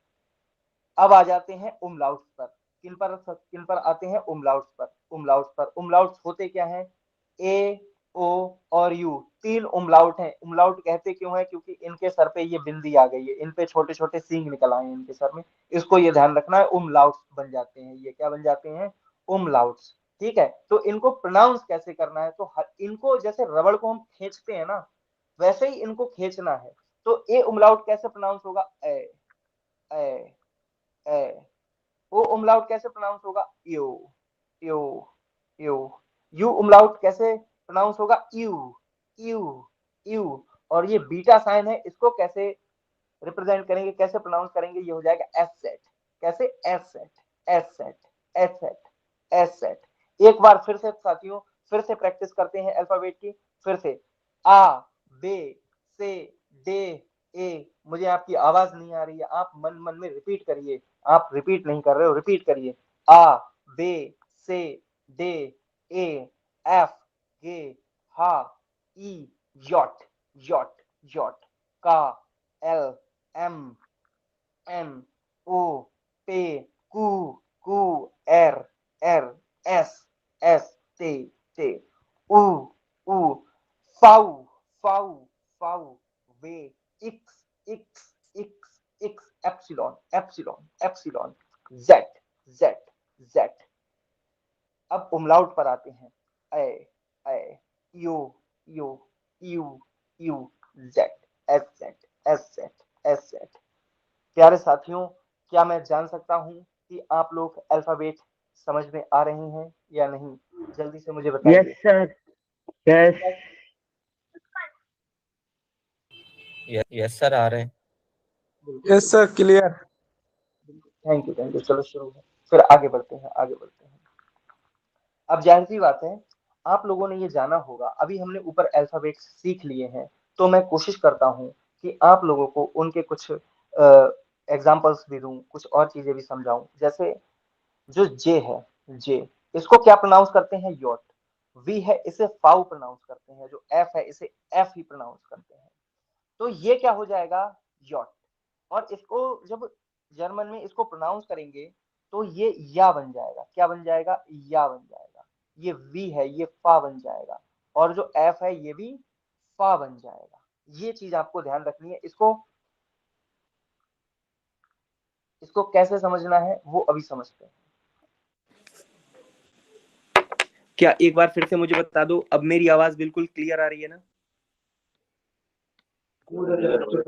अब आ जाते हैं उमलाउट्स पर। किन पर आते हैं? उमलाउट्स पर। उमलाउट्स पर। उमलाउट्स होते क्या हैं? ए, ओ और यू, 3 उमलाउट हैं। उमलाउट कहते क्यों है? क्योंकि इनके सर पे ये बिंदी आ गई है, इन पे छोटे छोटे सींग निकल आए हैं इनके सर में, इसको ये ध्यान रखना है। उमलाउट्स बन जाते हैं ये। क्या बन जाते हैं? उमलाउट्स। ठीक है। तो इनको प्रोनाउंस कैसे करना है? तो इनको जैसे रबड़ को हम खींचते हैं ना, वैसे ही इनको खींचना है। तो ए उमलाउट कैसे प्रोनाउंस होगा? ए, ए, ए। ओ उमलाउट कैसे प्रोनाउंस होगा? यू, यू, यू। यू उमलाउट कैसे प्रोनाउंस होगा? यू, यू, यू। और ये बीटा साइन है, इसको कैसे रिप्रेजेंट करेंगे, कैसे प्रोनाउंस करेंगे? ये हो जाएगा एस सेट। कैसे? S set, S set, S set, S set. एक बार फिर से साथियों, फिर से प्रैक्टिस करते हैं अल्फाबेट की। फिर से आ, बे, से, डे, ए। मुझे आपकी आवाज नहीं आ रही है, आप मन मन में रिपीट करिए। आप रिपीट नहीं कर रहे हो, रिपीट करिए। आ, बे, से, डे, ए, एफ, गे, हा, ई, यॉट, यॉट, यॉट, का, एल, एम, एन, ओ, पे, कू, कू, एर, एर, एस, एस, टे, टे, ऊ, ऊ, फाउ, फाउ, फाउ, वे, इक्स, इक्स, इक्स, इक्स, एप्सिलॉन, एप्सिलॉन, एप्सिलॉन, जेड, जेड, जेड। अब उमलाउट पर आते हैं। ए, ए, यू, यू, यू, यू, जेड, एस जेड, एस जेड, एस जेड। प्यारे साथियों, क्या मैं जान सकता हूं कि आप लोग अल्फाबेट समझ में आ रहे हैं या नहीं? जल्दी से मुझे बताइए। Yes sir, yes. Yes sir, आ रहे हैं। Yes sir, clear. Thank you, thank you. चलो शुरू है, फिर आगे बढ़ते हैं, आगे बढ़ते हैं। अब जाहिर सी बात है, आप लोगों ने ये जाना होगा, अभी हमने ऊपर अल्फाबेट सीख लिए हैं, तो मैं कोशिश करता हूँ कि आप लोगों को उनके कुछ एग्जाम्पल्स भी दूं, कुछ और चीजें भी समझाऊं। जैसे जो जे है, जे, इसको क्या प्रोनाउंस करते हैं? यॉट। वी है, इसे फाउ प्रोनाउंस करते हैं। जो एफ है, इसे एफ ही प्रोनाउंस करते हैं। तो ये क्या हो जाएगा? यॉट। और इसको जब जर्मन में इसको प्रोनाउंस करेंगे तो ये या बन जाएगा। क्या बन जाएगा? या बन जाएगा। ये वी है, ये फा बन जाएगा। और जो एफ है, ये भी फा बन जाएगा। ये चीज आपको ध्यान रखनी है। इसको कैसे समझना है वो अभी समझते हैं। क्या एक बार फिर से मुझे बता दो, अब मेरी आवाज बिल्कुल क्लियर आ रही है ना?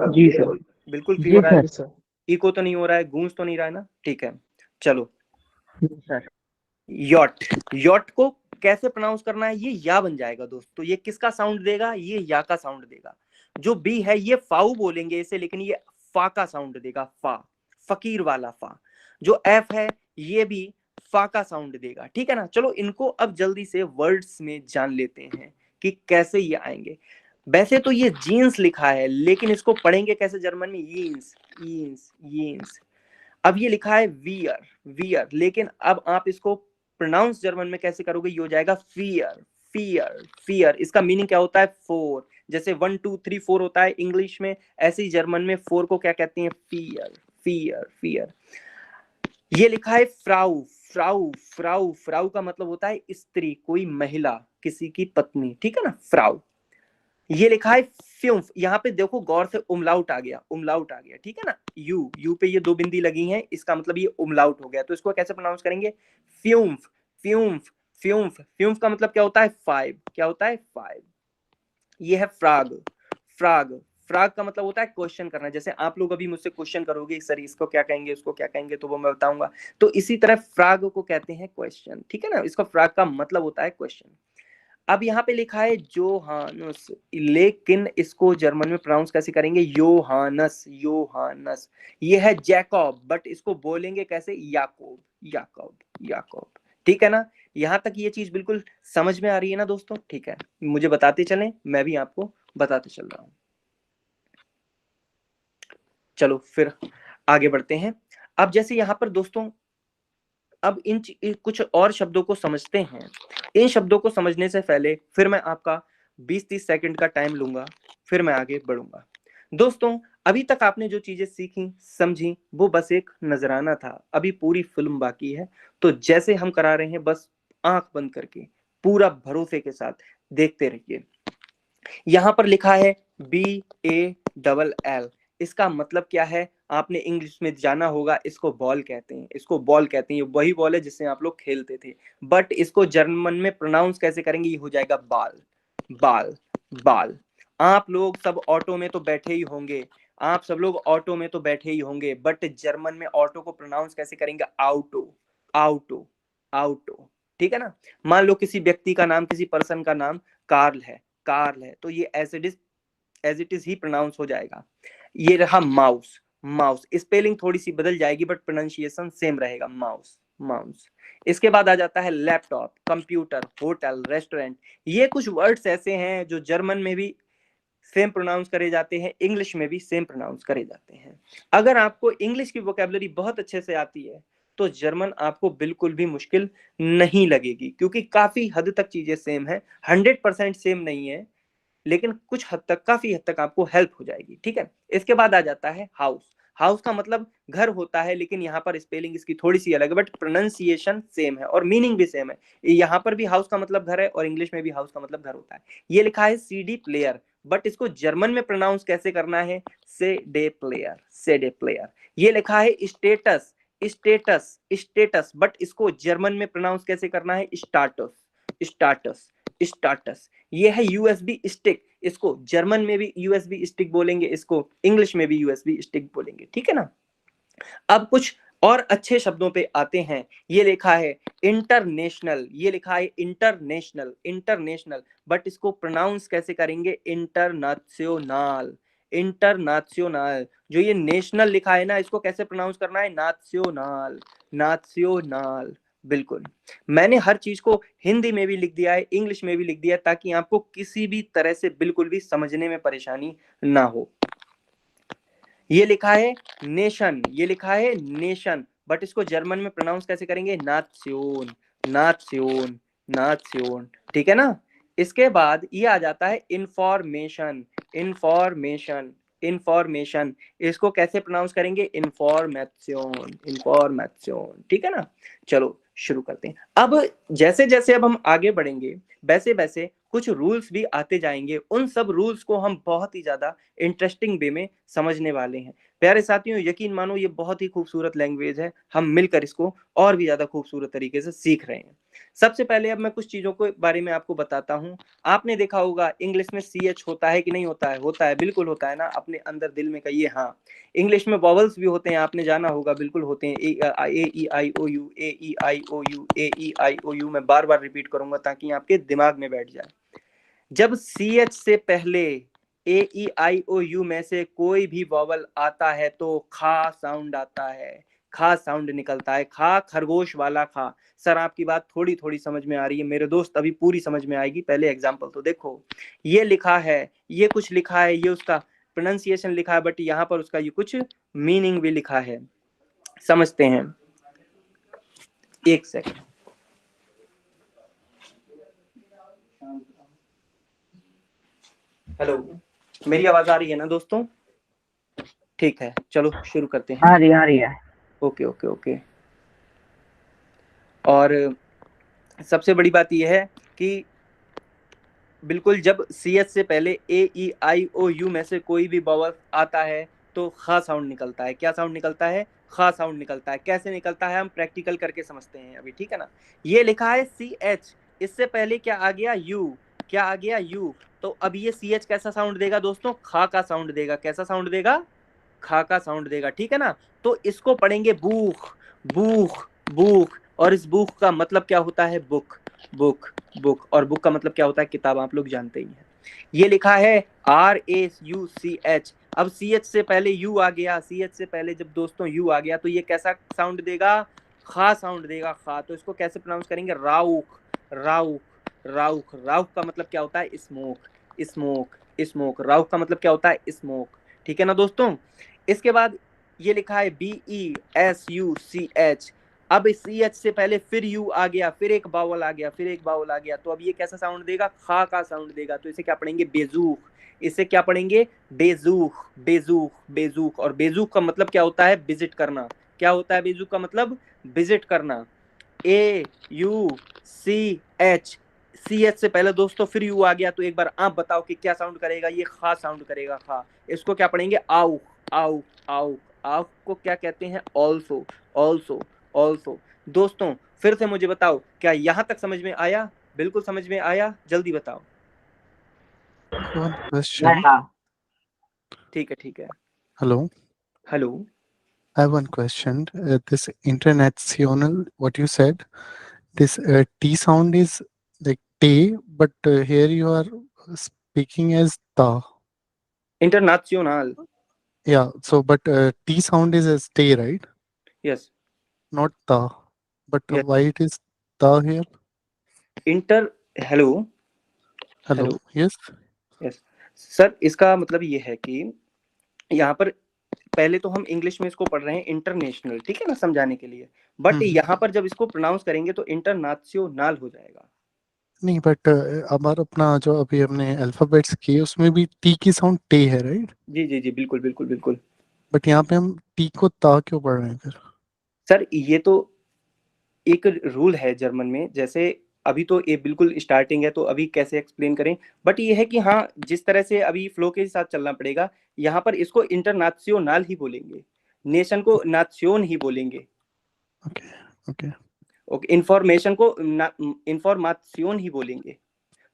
जी सर, बिल्कुल जी क्लियर आ रहा है? सर, इको तो नहीं हो रहा है, गूंज तो नहीं रहा है ना? ठीक है, चलो। सर। यॉट, यॉट को कैसे प्रोनाउंस करना है? ये या बन जाएगा दोस्तों। ये किसका साउंड देगा? ये या का साउंड देगा। जो बी है, ये फाउ बोलेंगे इसे, लेकिन ये फा का साउंड देगा, फा, फकीर वाला फा। जो एफ है, ये भी फा का साउंड देगा। ठीक है ना? चलो इनको अब जल्दी से वर्ड्स में जान लेते हैं कि कैसे ये आएंगे। वैसे तो ये जीन्स लिखा है, लेकिन इसको पढ़ेंगे कैसे जर्मन में? यीन्स, यीन्स, यीन्स। अब ये लिखा है वियर, वियर, लेकिन अब आप इसको प्रोनाउंस जर्मन में कैसे करोगे? ये हो जाएगा फियर, फियर, फियर। इसका मीनिंग क्या होता है? फोर। जैसे 1 2 3 4 होता है इंग्लिश में, ऐसे ही जर्मन में फोर को क्या कहते हैं? Fear, fear, fear. ये लिखा है फ्राउ, फ्राउ, फ्राउ। फ्राउ का मतलब होता है स्त्री, कोई महिला, किसी की पत्नी। ठीक है ना? फ्राउ। ये लिखा है फ्यूम्फ। यहाँ पे देखो गौर से, उमलाउट आ गया, उमलाउट आ गया। ठीक है ना? यू, यू पे ये दो बिंदी लगी हैं, इसका मतलब ये उमलाउट हो गया। तो इसको कैसे प्रोनाउंस करेंगे? फ्यूम्फ, फ्यूम्फ, फ्यूम्फ। फ्यूम्फ का मतलब क्या होता है? फाइव। क्या होता है? फाइव। ये है फ्राग, फ्राग। फ्राग का मतलब होता है क्वेश्चन करना। जैसे आप लोग अभी मुझसे क्वेश्चन करोगे, सर इसको क्या कहेंगे, उसको क्या कहेंगे, तो वो मैं बताऊंगा। तो इसी तरह फ्राग को कहते हैं क्वेश्चन। ठीक है ना? इसका फ्राग का मतलब होता है क्वेश्चन। अब यहाँ पे लिखा है जोहानस, लेकिन इसको जर्मन में प्रोनाउंस कैसे करेंगे? योहानस, योहानस। ये है जैकब, बट इसको बोलेंगे कैसे? याकूब, याकूब, याकूब। ठीक है ना? यहाँ तक ये चीज बिल्कुल समझ में आ रही है ना दोस्तों? ठीक है, मुझे बताते चलें, मैं भी आपको बताते चल रहा हूँ। चलो फिर आगे बढ़ते हैं। अब जैसे यहाँ पर दोस्तों, अब इन कुछ और शब्दों को समझते हैं। इन शब्दों को समझने से पहले फिर मैं आपका 20-30 सेकंड का टाइम लूंगा, फिर मैं आगे बढ़ूंगा। दोस्तों, अभी तक आपने जो चीजें सीखी, समझी, वो बस एक नजराना था। अभी पूरी फिल्म बाकी है। तो जैसे हम करा रहे हैं, बस आंख बंद करके पूरा भरोसे के साथ देखते रहिए। यहां पर लिखा है BALL। इसका मतलब क्या है? आपने इंग्लिश में जाना होगा, इसको बॉल कहते हैं, इसको बॉल कहते हैं। ये वही बॉल है जिससे आप लोग खेलते थे, बट इसको जर्मन में प्रोनाउंस कैसे करेंगे? ये हो जाएगा बाल, बाल, बाल। आप लोग सब ऑटो में तो बैठे ही होंगे, आप सब लोग ऑटो में तो बैठे ही होंगे, बट जर्मन में ऑटो को प्रोनाउंस कैसे करेंगे? आउटो, आउटो, आउटो। ठीक है ना? मान लो किसी व्यक्ति का नाम, किसी पर्सन का नाम कार्ल है, कार्ल है, तो ये एज इट इज ही प्रोनाउंस हो जाएगा। ये रहा माउस, माउस। स्पेलिंग थोड़ी सी बदल जाएगी, बट प्रोनाउंसिएशन सेम रहेगा, माउस, माउस। इसके बाद आ जाता है लैपटॉप, कंप्यूटर, होटल, रेस्टोरेंट। ये कुछ वर्ड्स ऐसे हैं जो जर्मन में भी सेम प्रोनाउंस करे जाते हैं, इंग्लिश में भी सेम प्रोनाउंस करे जाते हैं। अगर आपको इंग्लिश की वोकैबुलरी बहुत अच्छे से आती है तो जर्मन आपको बिल्कुल भी मुश्किल नहीं लगेगी, क्योंकि काफी हद तक चीजें सेम है, 100% सेम नहीं है, लेकिन कुछ हद तक, काफी हद तक आपको हेल्प हो जाएगी। ठीक है, इसके बाद आ जाता है हाउस। हाउस का मतलब घर होता है, लेकिन यहाँ पर स्पेलिंग इसकी थोड़ी सी अलग है, बट प्रोनाउंसिएशन सेम है और मीनिंग भी सेम है। यहाँ पर भी हाउस का मतलब घर है और इंग्लिश में भी हाउस का मतलब घर होता है। ये लिखा है सीडी प्लेयर, बट इसको जर्मन में प्रोनाउंस कैसे करना है, से डे प्लेयर, से डे प्लेयर। ये लिखा है स्टेटस, स्टेटस, स्टेटस, बट इसको जर्मन में प्रोनाउंस कैसे करना है, स्टाटस, स्टाटस, स्टाटस। ये है यूएसबी स्टिक, इसको जर्मन में भी यूएसबी स्टिक बोलेंगे, इसको इंग्लिश में भी यूएसबी स्टिक बोलेंगे। ठीक है ना। अब कुछ और अच्छे शब्दों पे आते हैं। ये लिखा है इंटरनेशनल, ये लिखा है इंटरनेशनल, इंटरनेशनल, बट इसको प्रोनाउंस कैसे करेंगे, इंटरनेशनल, इंटरनेशनल। जो ये नेशनल लिखा है ना, इसको कैसे प्रोनाउंस करना है, नेशनल, नेशनल। बिल्कुल, मैंने हर चीज को हिंदी में भी लिख दिया है, इंग्लिश में भी लिख दिया है, ताकि आपको किसी भी तरह से बिल्कुल भी समझने में परेशानी ना हो। ये लिखा है नेशन, ये लिखा है नेशन, बट इसको जर्मन में प्रोनाउंस कैसे करेंगे, नात्स्योन, नात्स्योन, नात्स्योन। ठीक है ना। इसके बाद ये आ जाता है इंफॉर्मेशन, इंफॉर्मेशन, इंफॉर्मेशन। इसको कैसे प्रोनाउंस करेंगे, इंफॉर्मेशन, इंफॉर्मेशन। ठीक है ना। चलो शुरू करते हैं। अब जैसे जैसे अब हम आगे बढ़ेंगे, वैसे वैसे कुछ रूल्स भी आते जाएंगे। उन सब रूल्स को हम बहुत ही ज्यादा इंटरेस्टिंग वे में समझने वाले हैं। प्यारे साथियों, यकीन मानो ये बहुत ही खूबसूरत लैंग्वेज है, हम मिलकर इसको और भी ज्यादा खूबसूरत तरीके से सीख रहे हैं। सबसे पहले अब मैं कुछ चीजों के बारे में आपको बताता हूँ। आपने देखा होगा इंग्लिश में CH होता है कि नहीं होता है, होता है, बिल्कुल होता है ना। अपने अंदर दिल में कहिए हाँ। इंग्लिश में वॉवल्स भी होते हैं, आपने जाना होगा, बिल्कुल होते हैं, A-E-I-O-U, A-E-I-O-U, A-E-I-O-U। मैं बार बार रिपीट करूंगा ताकि आपके दिमाग में बैठ जाए। जब CH से पहले A-E-I-O-U में से कोई भी वॉवल आता है तो खा साउंड आता है, खा साउंड निकलता है। खा, खरगोश वाला खा। सर आपकी बात थोड़ी थोड़ी समझ में आ रही है मेरे दोस्त, अभी पूरी समझ में आएगी, पहले एग्जांपल तो देखो। ये लिखा है, ये कुछ लिखा है, ये उसका प्रोनाउंसिएशन लिखा है, बट यहाँ पर उसका ये कुछ मीनिंग भी लिखा है, समझते हैं। एक सेकंड। हेलो, मेरी आवाज आ रही है ना दोस्तों? ठीक है, चलो शुरू करते हैं। आ रही है। Okay okay okay. और सबसे बड़ी बात यह है कि बिल्कुल जब CH से पहले A-E-I-O-U में से कोई भी वॉवल आता है तो खा साउंड निकलता है। क्या साउंड निकलता है, खा साउंड निकलता है। कैसे निकलता है हम प्रैक्टिकल करके समझते हैं अभी, ठीक है ना। ये लिखा है CH, इससे पहले क्या आ गया, U, क्या आ गया, U। तो अब ये CH कैसा साउंड देगा दोस्तों, खा का साउंड देगा। कैसा साउंड देगा, खा का साउंड देगा। ठीक है ना। तो इसको पढ़ेंगे बूख, बूख, बूख। और इस बुक का मतलब क्या होता है, बुक, बुक, बुक। और बुक का मतलब क्या होता है, किताब, आप लोग जानते ही हैं। ये लिखा है RAUCH। अब CH से पहले U आ गया, CH से पहले जब दोस्तों U आ गया तो ये कैसा साउंड देगा, खा साउंड देगा, खा। तो इसको कैसे प्रोनाउंस करेंगे, राउख, राउख, राउख। राउख का मतलब क्या होता है, स्मोक, स्मोक, स्मोक। राउख का मतलब क्या होता है, स्मोक। ठीक है ना दोस्तों। इसके बाद ये लिखा है BESUCH। अब CH से पहले फिर U आ गया, फिर एक बावल आ गया, फिर एक बावल आ गया। तो अब ये कैसा साउंड देगा, खा का साउंड देगा। तो इसे क्या पढ़ेंगे, बेजूख। इसे क्या पढ़ेंगे, बेजूख, बेजूख, बेजूख। और बेजूख का मतलब क्या होता है, विजिट करना। क्या होता है बेजूख का मतलब, विजिट करना। AUCH। CH से पहले दोस्तों फिर U आ गया, तो एक बार आप बताओ कि क्या साउंड करेगा, ये खा साउंड करेगा, खा। इसको क्या पढ़ेंगे, आउ, आउ, आउ। आउ को क्या कहते हैं, ऑल्सो, ऑल्सो, ऑल्सो। दोस्तों फिर से मुझे बताओ, क्या यहां तक समझ में आया, बिल्कुल समझ में आया, जल्दी बताओ। One question. ठीक है, ठीक है। Hello. Hello. I have one question. This international, what you said, this T sound is like T, but here you are speaking as ta. International. Yeah. So, but T sound is as T, right? Yes, Not ta. But yes. why it is ta here? Inter, hello, Hello. Hello, Yes. Yes. Sir इसका मतलब ये है कि यहाँ पर पहले तो हम इंग्लिश में इसको पढ़ रहे हैं इंटरनेशनल, ठीक है ना, समझाने के लिए, बट यहाँ पर जब इसको प्रोनाउंस करेंगे तो इंटरनेशनल हो जाएगा। नहीं बट हमारा अपना जो अभी हमने अल्फाबेट्स किए उसमें भी टी की साउंड टे है, राइट? जी जी जी, बिल्कुल बिल्कुल बिल्कुल। बट यहाँ पे हम टी को ता क्यों पढ़ रहे हैं फिर? सर ये तो एक रूल है जर्मन में, जैसे अभी तो ये बिल्कुल स्टार्टिंग है तो अभी कैसे एक्सप्लेन करें, बट ये है कि हाँ जिस तरह से अभी फ्लो के साथ चलना पड़ेगा, यहाँ पर इसको इंटरनेशनल ही बोलेंगे, नेशन को नासियोन ही बोलेंगे, ओके ओके ओके, इंफॉर्मेशन को इंफॉर्मेशन ही बोलेंगे।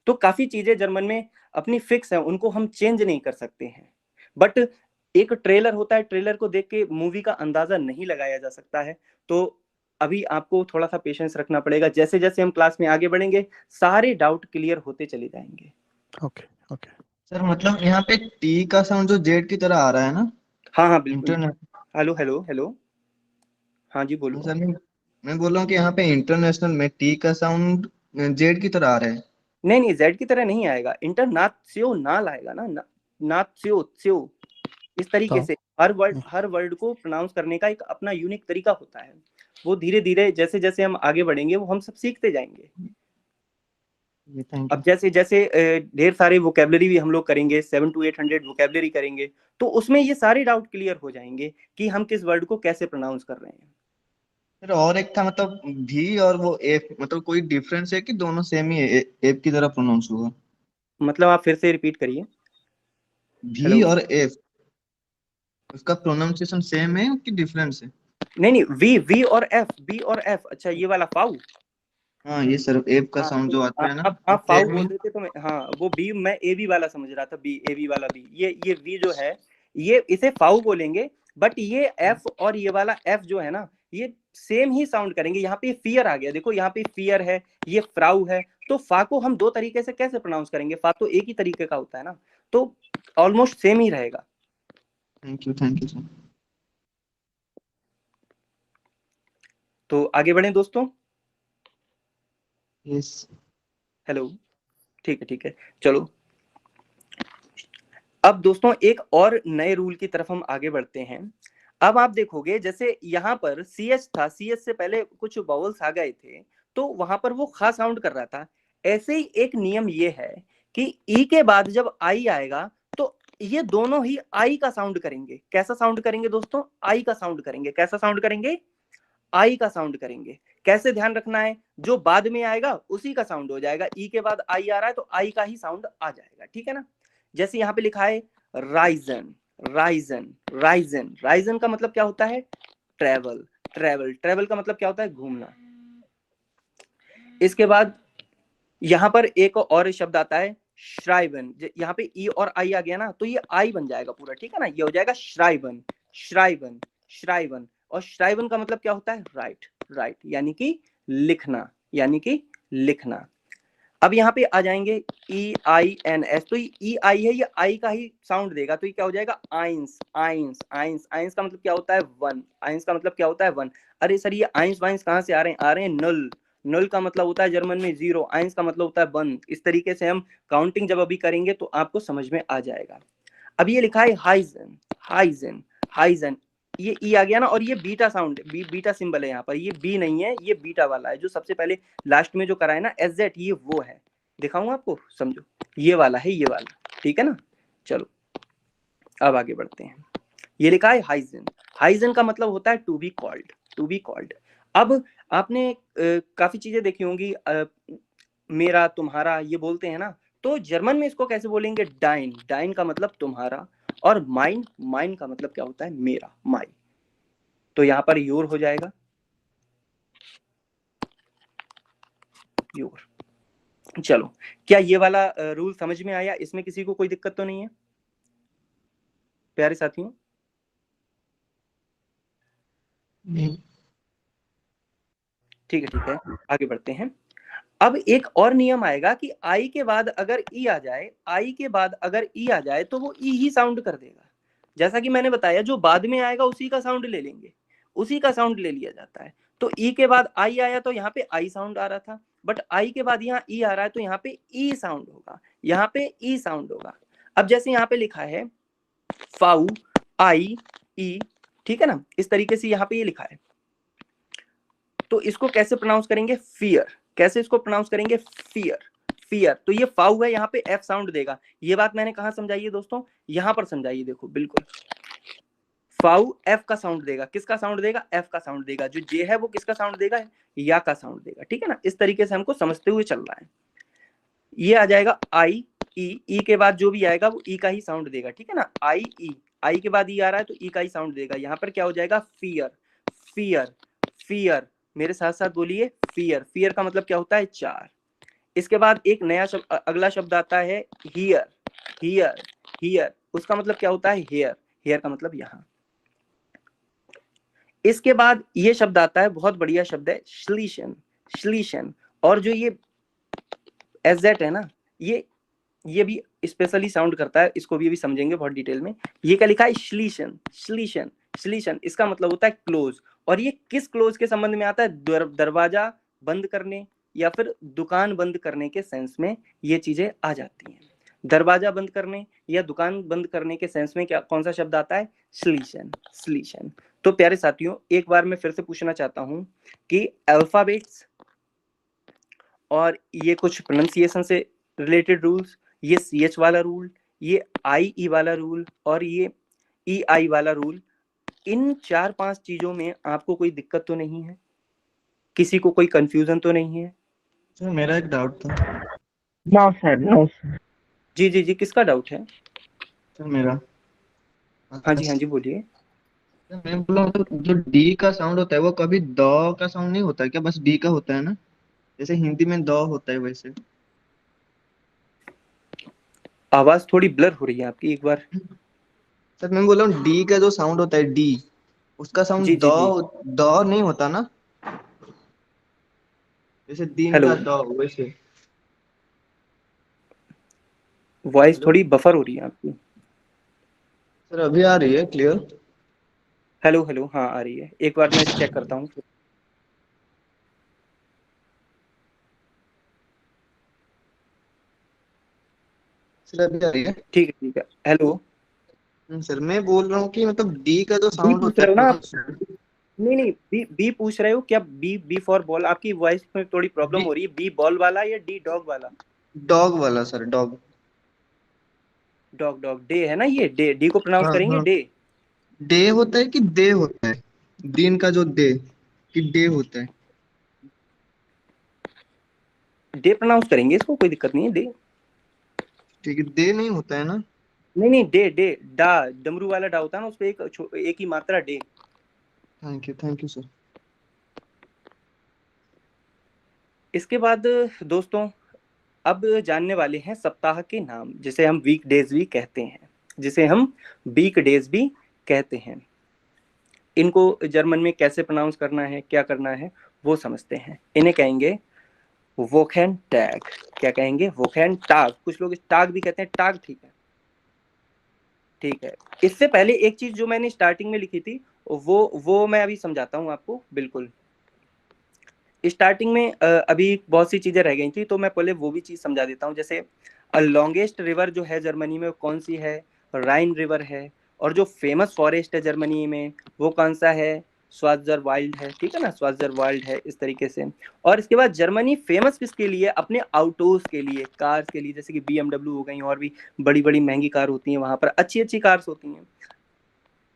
तो काफी चीजें जर्मन में अपनी फिक्स है, उनको हम चेंज नहीं कर सकते हैं, बट एक ट्रेलर होता है, ट्रेलर को देख के मूवी का अंदाजा नहीं लगाया जा सकता है। तो अभी आपको थोड़ा सा पेशेंस रखना पड़ेगा, जैसे जैसे हम क्लास में आगे बढ़ेंगे सारे डाउट क्लियर होते चले जाएंगे। Okay okay. सर मतलब यहाँ पे टी का साउंड जो जेड की तरह आ रहा है ना? हाँ हाँ बिल्कुल। इंटरनेट। हेलो हेलो हेलो, हाँ जी बोलो। सर मैं बोल रहा हूँ कि यहाँ पे इंटरनेशनल में टी का साउंड जेड की तरह आ रहा है। नहीं नहीं, जेड की तरह नहीं आएगा, इंटरनेशनल आएगा ना, नात्स्यो, इस तरीके से हर वर्ड को प्रोनाउंस करने का एक अपना यूनिक तरीका होता है, वो धीरे धीरे जैसे जैसे हम आगे बढ़ेंगे वो हम सब सीखते जाएंगे। अब जैसे जैसे ढेर सारे वोकेबलरी भी हम लोग करेंगे, 700 to 800 वोकेबलरी करेंगे, तो उसमें ये सारे डाउट क्लियर हो जाएंगे कि हम किस वर्ड को कैसे प्रोनाउंस कर रहे हैं। फिर और एक था मतलब भी और वो एफ, मतलब कोई डिफरेंस है कि दोनों सेम ही एफ की तरह प्रोनाउंस होगा? मतलब आप फिर से रिपीट करिए। भी और एफ, उसका प्रोनाउंसिएशन सेम है कि डिफरेंस है? नहीं नहीं, वी और एफ, बी और एफ, अच्छा ये वाला फाउ। हाँ ये सर एफ का साउंड जो आता है ना, आप फाउ बोल रहे थे तो मैं, हाँ वो बी, मैं ए बी वाला समझ रहा था, बी ए बी वाला बी, ये वी जो है ये इसे फाउ बोलेंगे, बट ये एफ और ये वाला एफ जो है ना ये सेम ही साउंड करेंगे। यहाँ पे फियर आ गया, देखो यहाँ पे फियर है, ये फ्राउ है, तो फा को हम दो तरीके से कैसे प्रोनाउंस करेंगे, फा तो एक ही तरीके का होता है ना, तो ऑलमोस्ट सेम ही रहेगा। Thank you sir. तो आगे बढ़े दोस्तों। यस। हेलो, ठीक है चलो। अब दोस्तों एक और नए रूल की तरफ हम आगे बढ़ते हैं। अब आप देखोगे जैसे यहाँ पर सी एच था, सी एच से पहले कुछ बाउल्स आ गए थे तो वहां पर वो खा साउंड कर रहा था। ऐसे ही एक नियम ये है कि ई के बाद जब आई आएगा तो ये दोनों ही आई का साउंड करेंगे। कैसा साउंड करेंगे दोस्तों? आई का साउंड करेंगे। कैसा साउंड करेंगे? आई का साउंड करेंगे। कैसे ध्यान रखना है? जो बाद में आएगा उसी का साउंड हो जाएगा। ई के बाद आई आ रहा है तो आई का ही साउंड आ जाएगा, ठीक है ना। जैसे यहाँ पे लिखा है राइजन, राइजन, राइजन, राइजन का मतलब क्या होता है? ट्रेवल, ट्रेवल, ट्रेवल का मतलब क्या होता है? घूमना। इसके बाद यहाँ पर एक और शब्द आता है श्राइबन। यहाँ पे ई और आई आ गया ना तो ये आई बन जाएगा पूरा, ठीक है ना, ये हो जाएगा श्राइबन, श्राइबन, श्राइबन। और श्राइबन का मतलब क्या होता है? राइट, राइट, यानी कि लिखना, यानी कि लिखना। अब यहाँ पे आ जाएंगे ई आई एन एस, तो ई आई है, ये आई का ही साउंड देगा, तो ये क्या हो जाएगा? Ions, ions, ions. आइंस का मतलब क्या होता है? वन। आइंस का मतलब क्या होता है? वन। अरे सर ये आइंस वाइंस कहाँ से आ रहे हैं? आ रहे हैं नल। नल का मतलब होता है जर्मन में जीरो, आइंस का मतलब होता है बंद। इस तरीके से हम काउंटिंग जब अभी करेंगे तो आपको समझ में आ जाएगा। अब ये लिखा है हाइजन, हाइजन, हाइजन, ये ई आ गया ना, और ये बीटा साउंड, बीटा सिंबल है यहाँ पर, ये बी नहीं है, ये बीटा वाला है, जो सबसे पहले लास्ट में जो करा है ना एसजेड, ये वो है। दिखाऊंगा आपको, समझो, ये वाला है, ये वाला, ठीक है ना। चलो अब आगे बढ़ते हैं। ये लिखा है हाइजन। हाइजन का मतलब होता है to be called, to be called. अब आपने काफी चीजें देखी होंगी, मेरा, तुम्हारा, ये बोलते हैं ना, तो जर्मन में इसको कैसे बोलेंगे? डाइन, डाइन का मतलब तुम्हारा, और माइन, माइन का मतलब क्या होता है? मेरा, माई। तो यहाँ पर योर हो जाएगा, योर। चलो, क्या ये वाला रूल समझ में आया? इसमें किसी को कोई दिक्कत तो नहीं है प्यारे साथियों? ठीक है, ठीक है, आगे बढ़ते हैं। अब एक और नियम आएगा कि आई के बाद अगर ई आ जाए, आई के बाद अगर ई आ जाए तो वो ई ही साउंड कर देगा। जैसा कि मैंने बताया, जो बाद में आएगा उसी का साउंड ले लेंगे, उसी का साउंड ले लिया जाता है। तो ई के बाद आई आया तो यहाँ पे आई साउंड आ रहा था, बट आई के बाद यहाँ ई आ रहा है तो यहाँ पे ई साउंड होगा, यहाँ पे ई साउंड होगा। अब जैसे यहाँ पे लिखा है फाउ, आई, ई, ठीक है ना, इस तरीके से यहाँ पे ये लिखा है, तो इसको कैसे प्रोनाउंस करेंगे? फियर। कैसे इसको प्रोनाउंस करेंगे? Fear, fear. तो ये फाउ है, यहाँ पे एफ साउंड देगा। ये बात मैंने कहाँ समझाई है दोस्तों? यहाँ पर समझाइए, देखो बिल्कुल। फाउ एफ का साउंड देगा। किसका साउंड देगा? एफ का साउंड देगा। जो जे है वो किसका साउंड देगा? या का साउंड देगा, ठीक है ना। इस तरीके से हमको समझते हुए चल रहा है। ये आ जाएगा आई, ई के बाद जो भी आएगा वो ई का ही साउंड देगा, ठीक है ना। आई, ई, आई के बाद ई आ रहा है तो ई का ही साउंड देगा। यहाँ पर क्या हो जाएगा? Fear, fear, fear. मेरे साथ साथ बोलिए, फियर। फियर का मतलब क्या होता है? 4। इसके बाद एक नया शब्द, अगला शब्द आता है हियर, हियर, हियर। उसका मतलब क्या होता है? हेयर। हेयर का मतलब यहाँ। इसके बाद ये शब्द आता है, बहुत बढ़िया शब्द है, श्लीशन, श्लीशन। और जो ये एजेट है ना, ये भी स्पेशली साउंड करता है, इसको भी अभी समझेंगे बहुत डिटेल में। ये क्या लिखा है? श्लीशन, श्लीशन, श्लीशन। इसका मतलब होता है क्लोज। और ये किस क्लोज के संबंध में आता है? दरवाजा बंद करने या फिर दुकान बंद करने के सेंस में ये चीजें आ जाती हैं। दरवाजा बंद करने या दुकान बंद करने के सेंस में क्या, कौन सा शब्द आता है? श्लीशन, श्लीशन। तो प्यारे साथियों, एक बार मैं फिर से पूछना चाहता हूं कि अल्फाबेट्स और ये कुछ प्रोनाउंसिएशन से रिलेटेड रूल्स, ये CH वाला रूल, ये IE वाला रूल और ये EI वाला रूल, इन 4-5 चीजों में आपको कोई दिक्कत तो नहीं है? किसी को कोई कंफ्यूजन तो नहीं है? सर मेरा एक डाउट था। No sir, no sir. जी जी जी, किसका डाउट है? सर मेरा। हाँ जी बोलिए। सर मैं बोला, मतलब जो डी का साउंड होता है वो कभी द का साउंड नहीं होता है क्या? बस डी का होता है ना, जैसे हिंदी में द होता है वैसे। आवाज थोड़ी ब्लर हो रही है आपकी, एक बार। सर मैं बोल रहा हूँ डी का जो साउंड होता है डी, उसका साउंड जी जी जी, द नहीं होता ना, जैसे दिन हेलो, का द वैसे। वॉइस हेलो थोड़ी बफर हो रही है आपकी। सर, अभी आ रही है क्लियर? हेलो हेलो, हाँ आ रही है, एक बार मैं चेक करता हूँ। सर अभी आ रही है? ठीक है, हेलो। सर मैं बोल रहा हूँ कि मतलब डी का जो बी साउंड पूछ होता रहे हो ना है आप? नहीं, बी पूछ रहे हो क्या? B for ball. आपकी वॉइस में थोड़ी प्रॉब्लम हो रही है। बी बॉल वाला या डी डॉग वाला? डॉग वाला sir, dog. Dog, dog, day है ना ये। डे, डी को प्रोनाउंस हाँ करेंगे हाँ, डे। डे होता है कि दे होता है? दिन का जो दे कि डे होता है? डे प्रोनाउंस करेंगे इसको, कोई दिक्कत नहीं है, डे। ठीक है, दे नहीं होता है ना? नहीं, डे, डे, डा, डमरू वाला डा होता है ना, उस पे एक ही मात्रा, डे। Thank you sir. इसके बाद दोस्तों, अब जानने वाले हैं सप्ताह के नाम, जिसे हम वीक डेज भी कहते हैं, जिसे हम वीक डेज भी कहते हैं। इनको जर्मन में कैसे प्रोनाउंस करना है, क्या करना है, वो समझते हैं। इन्हें कहेंगे वोकेन टैग। क्या कहेंगे? वोकेन टाग। कुछ लोग टाग भी कहते हैं, टाग, ठीक है, ठीक है। इससे पहले एक चीज जो मैंने स्टार्टिंग में लिखी थी, वो मैं अभी समझाता हूँ आपको, बिल्कुल। स्टार्टिंग में अभी बहुत सी चीजें रह गई थी, तो मैं पहले वो भी चीज समझा देता हूँ। जैसे लॉन्गेस्ट रिवर जो है जर्मनी में, कौन सी है? राइन रिवर है। और जो फेमस फॉरेस्ट है जर्मनी में, वो कौन सा है? स्वाजर वाइल्ड है, ठीक है ना, स्वाजर वाइल्ड है, इस तरीके से। और इसके बाद जर्मनी फेमस किसके लिए? अपने आउटोस के लिए, कार्स के लिए, जैसे कि BMW हो गई, और भी बड़ी बड़ी महंगी कार होती हैं वहां पर, अच्छी अच्छी कार्स होती हैं,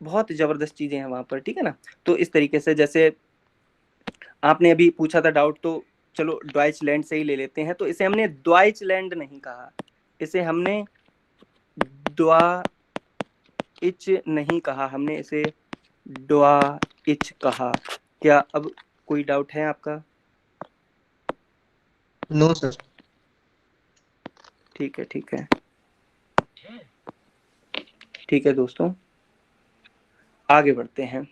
बहुत जबरदस्त चीजें हैं वहां पर, ठीक है ना। तो इस तरीके से, जैसे आपने अभी पूछा था डाउट, तो चलो ड्वाइचलैंड से ही ले लेते हैं। तो इसे हमने ड्वाइचलैंड नहीं कहा, इसे हमने ड्वाइच नहीं कहा, हमने इसे ड्वाइच कहा। क्या अब कोई डाउट है आपका? No sir. ठीक है, ठीक है, ठीक है दोस्तों, आगे बढ़ते हैं।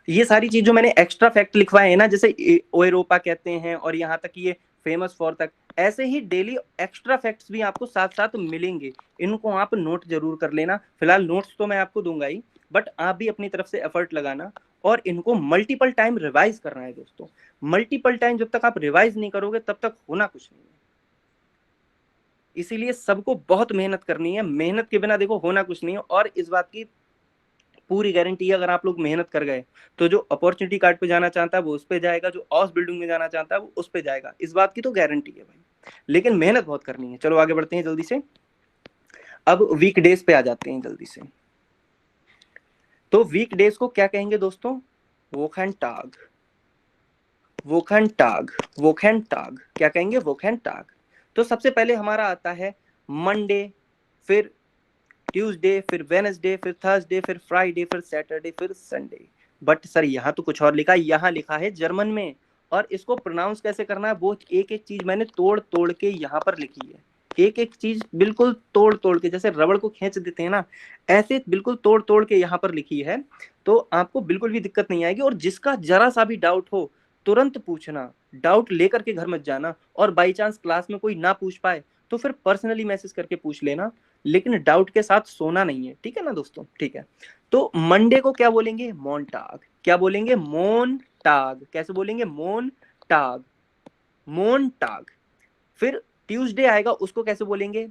ये सारी चीज जो मैंने एक्स्ट्रा फैक्ट लिखवाए हैं ना, जैसे ओएरोपा कहते हैं, और यहाँ तक ये फेमस फॉर तक, ऐसे ही डेली एक्स्ट्रा फैक्ट्स भी आपको साथ साथ मिलेंगे। इनको आप नोट जरूर कर लेना। फिलहाल नोट्स तो मैं आपको दूंगा ही, बट आप भी अपनी तरफ से एफर्ट लगाना, और इनको मल्टीपल टाइम रिवाइज करना है दोस्तों। मल्टीपल टाइम जब तक आप रिवाइज नहीं करोगे, तब तक होना कुछ नहीं है। इसीलिए सबको बहुत मेहनत करनी है, मेहनत के बिना देखो होना कुछ नहीं है। और इस बात की पूरी गारंटी है, अगर आप लोग मेहनत कर गए तो जो अपॉर्चुनिटी कार्ड पे जाना चाहता है वो उस पे जाएगा, जो ऑस बिल्डिंग में जाना चाहता है वो उस पे जाएगा, इस बात की तो गारंटी है भाई, लेकिन मेहनत बहुत करनी है। चलो आगे बढ़ते हैं जल्दी से, अब वीकडेज पे आ जाते हैं जल्दी से। तो वीकडेज को क्या कहेंगे दोस्तों? वोखैनटाग, वोखैनटाग, वोखैनटाग, क्या कहेंगे? वोखैनटाग। तो सबसे पहले हमारा आता है मंडे, फिर ट्यूसडे, फिर वेडनेसडे, फिर थर्सडे, फिर फ्राइडे, फिर सैटरडे, फिर संडे। बट सर यहाँ तो कुछ और लिखा है, यहाँ लिखा है जर्मन में, और इसको प्रोनाउंस कैसे करना है वो एक एक चीज मैंने तोड़ तोड़ के यहाँ पर लिखी है, एक एक चीज बिल्कुल तोड़ तोड़ के, जैसे रबड़ को खींच देते हैं ना, ऐसे बिल्कुल तोड़ तोड़ के यहाँ पर लिखी है। तो आपको बिल्कुल भी दिक्कत नहीं आएगी, और जिसका जरा सा भी डाउट हो तुरंत पूछना, डाउट लेकर के घर मत जाना, और बाई चांस क्लास में कोई ना पूछ पाए तो फिर पर्सनली मैसेज करके पूछ लेना, लेकिन डाउट के साथ सोना नहीं है, ठीक है ना दोस्तों? ठीक है। तो मंडे को क्या बोलेंगे? मोनटाग। क्या बोलेंगे? मोनटाग। कैसे बोलेंगे? मोनटाग, मोनटाग। फिर ट्यूसडे आएगा, उसको कैसे बोलेंगे?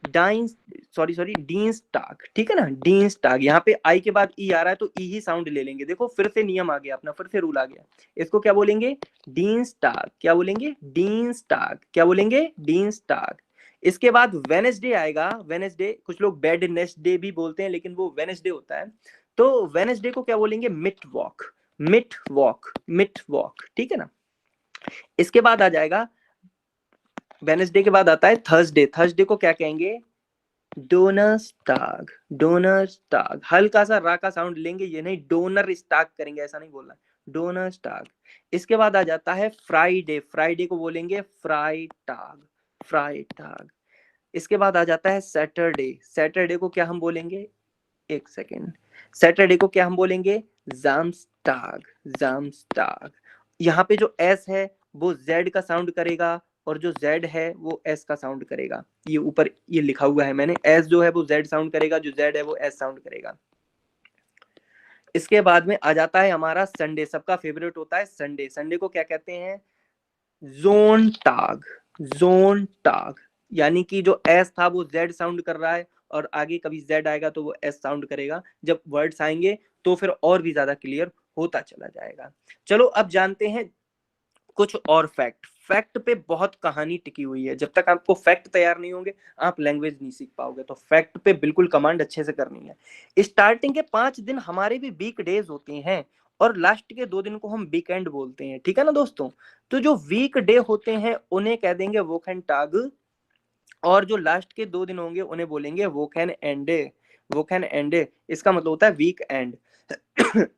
डाइंस, सॉरी डीन्सटाग, ठीक है ना? डीन्सटाग। यहाँ पे आई के बाद ई आ रहा है तो ई ही साउंड ले लेंगे, देखो फिर से नियम आ गया अपना, फिर से रूल आ गया। इसको क्या बोलेंगे? डीन्सटाग। क्या बोलेंगे? डीन्सटाग। क्या बोलेंगे? डीन्सटाग। इसके बाद वेनेसडे आएगा, वेनेसडे कुछ लोग वेडनेसडे भी बोलते हैं, लेकिन वो वेनेसडे होता है। तो वेनेसडे को क्या बोलेंगे? मिट वॉक, मिट वॉक, मिट वॉक, ठीक है ना? इसके बाद आ जाएगा, वेनेसडे के बाद आता है थर्सडे। थर्सडे को क्या कहेंगे? डोनर्सटाग, डोनर्सटाग। हल्का सा रा का साउंड लेंगे, ये नहीं डोनर स्टाग करेंगे, ऐसा नहीं बोलना, डोनर्सटाग। इसके बाद आ जाता है फ्राइडे, फ्राइडे को बोलेंगे फ्राइटाग, फ्राइटाग। इसके बाद आ जाता है सैटरडे, सैटरडे को क्या हम बोलेंगे? एक सेकेंड, सैटरडे को क्या हम बोलेंगे? जामस्टाग, जामस्टाग। यहाँ पे जो एस है वो जेड का साउंड करेगा, और जो जेड है वो एस का साउंड करेगा। ये ऊपर ये लिखा हुआ है मैंने, एस जो है वो जेड साउंड करेगा, जो जेड है वो एस साउंड करेगा। इसके बाद में आ जाता है हमारा संडे, सबका फेवरेट होता है संडे। संडे को क्या कहते हैं? जोन टाग, जोन टाग। यानी कि जो एस था वो जेड साउंड कर रहा है, और आगे कभी जेड आएगा तो वो एस साउंड करेगा। जब वर्ड्स आएंगे तो फिर और भी ज्यादा क्लियर होता चला जाएगा। चलो अब जानते हैं कुछ और फैक्ट। फैक्ट पे बहुत कहानी टिकी हुई है, जब तक आपको फैक्ट तैयार नहीं होंगे आप लैंग्वेज नहीं सीख पाओगे। तो फैक्ट पे बिल्कुल कमांड अच्छे से करनी है। स्टार्टिंग के 5 दिन हमारे भी वीक डेज होते हैं, और लास्ट के 2 दिन को हम वीकेंड बोलते हैं, ठीक है ना दोस्तों? तो जो वीक डे होते हैं उन्हें कह देंगे वोकेंटाग, और जो लास्ट के 2 दिन होंगे उन्हें बोलेंगे वोकेन एंडे, वोकेन एंडे। इसका मतलब होता है वीक एंड।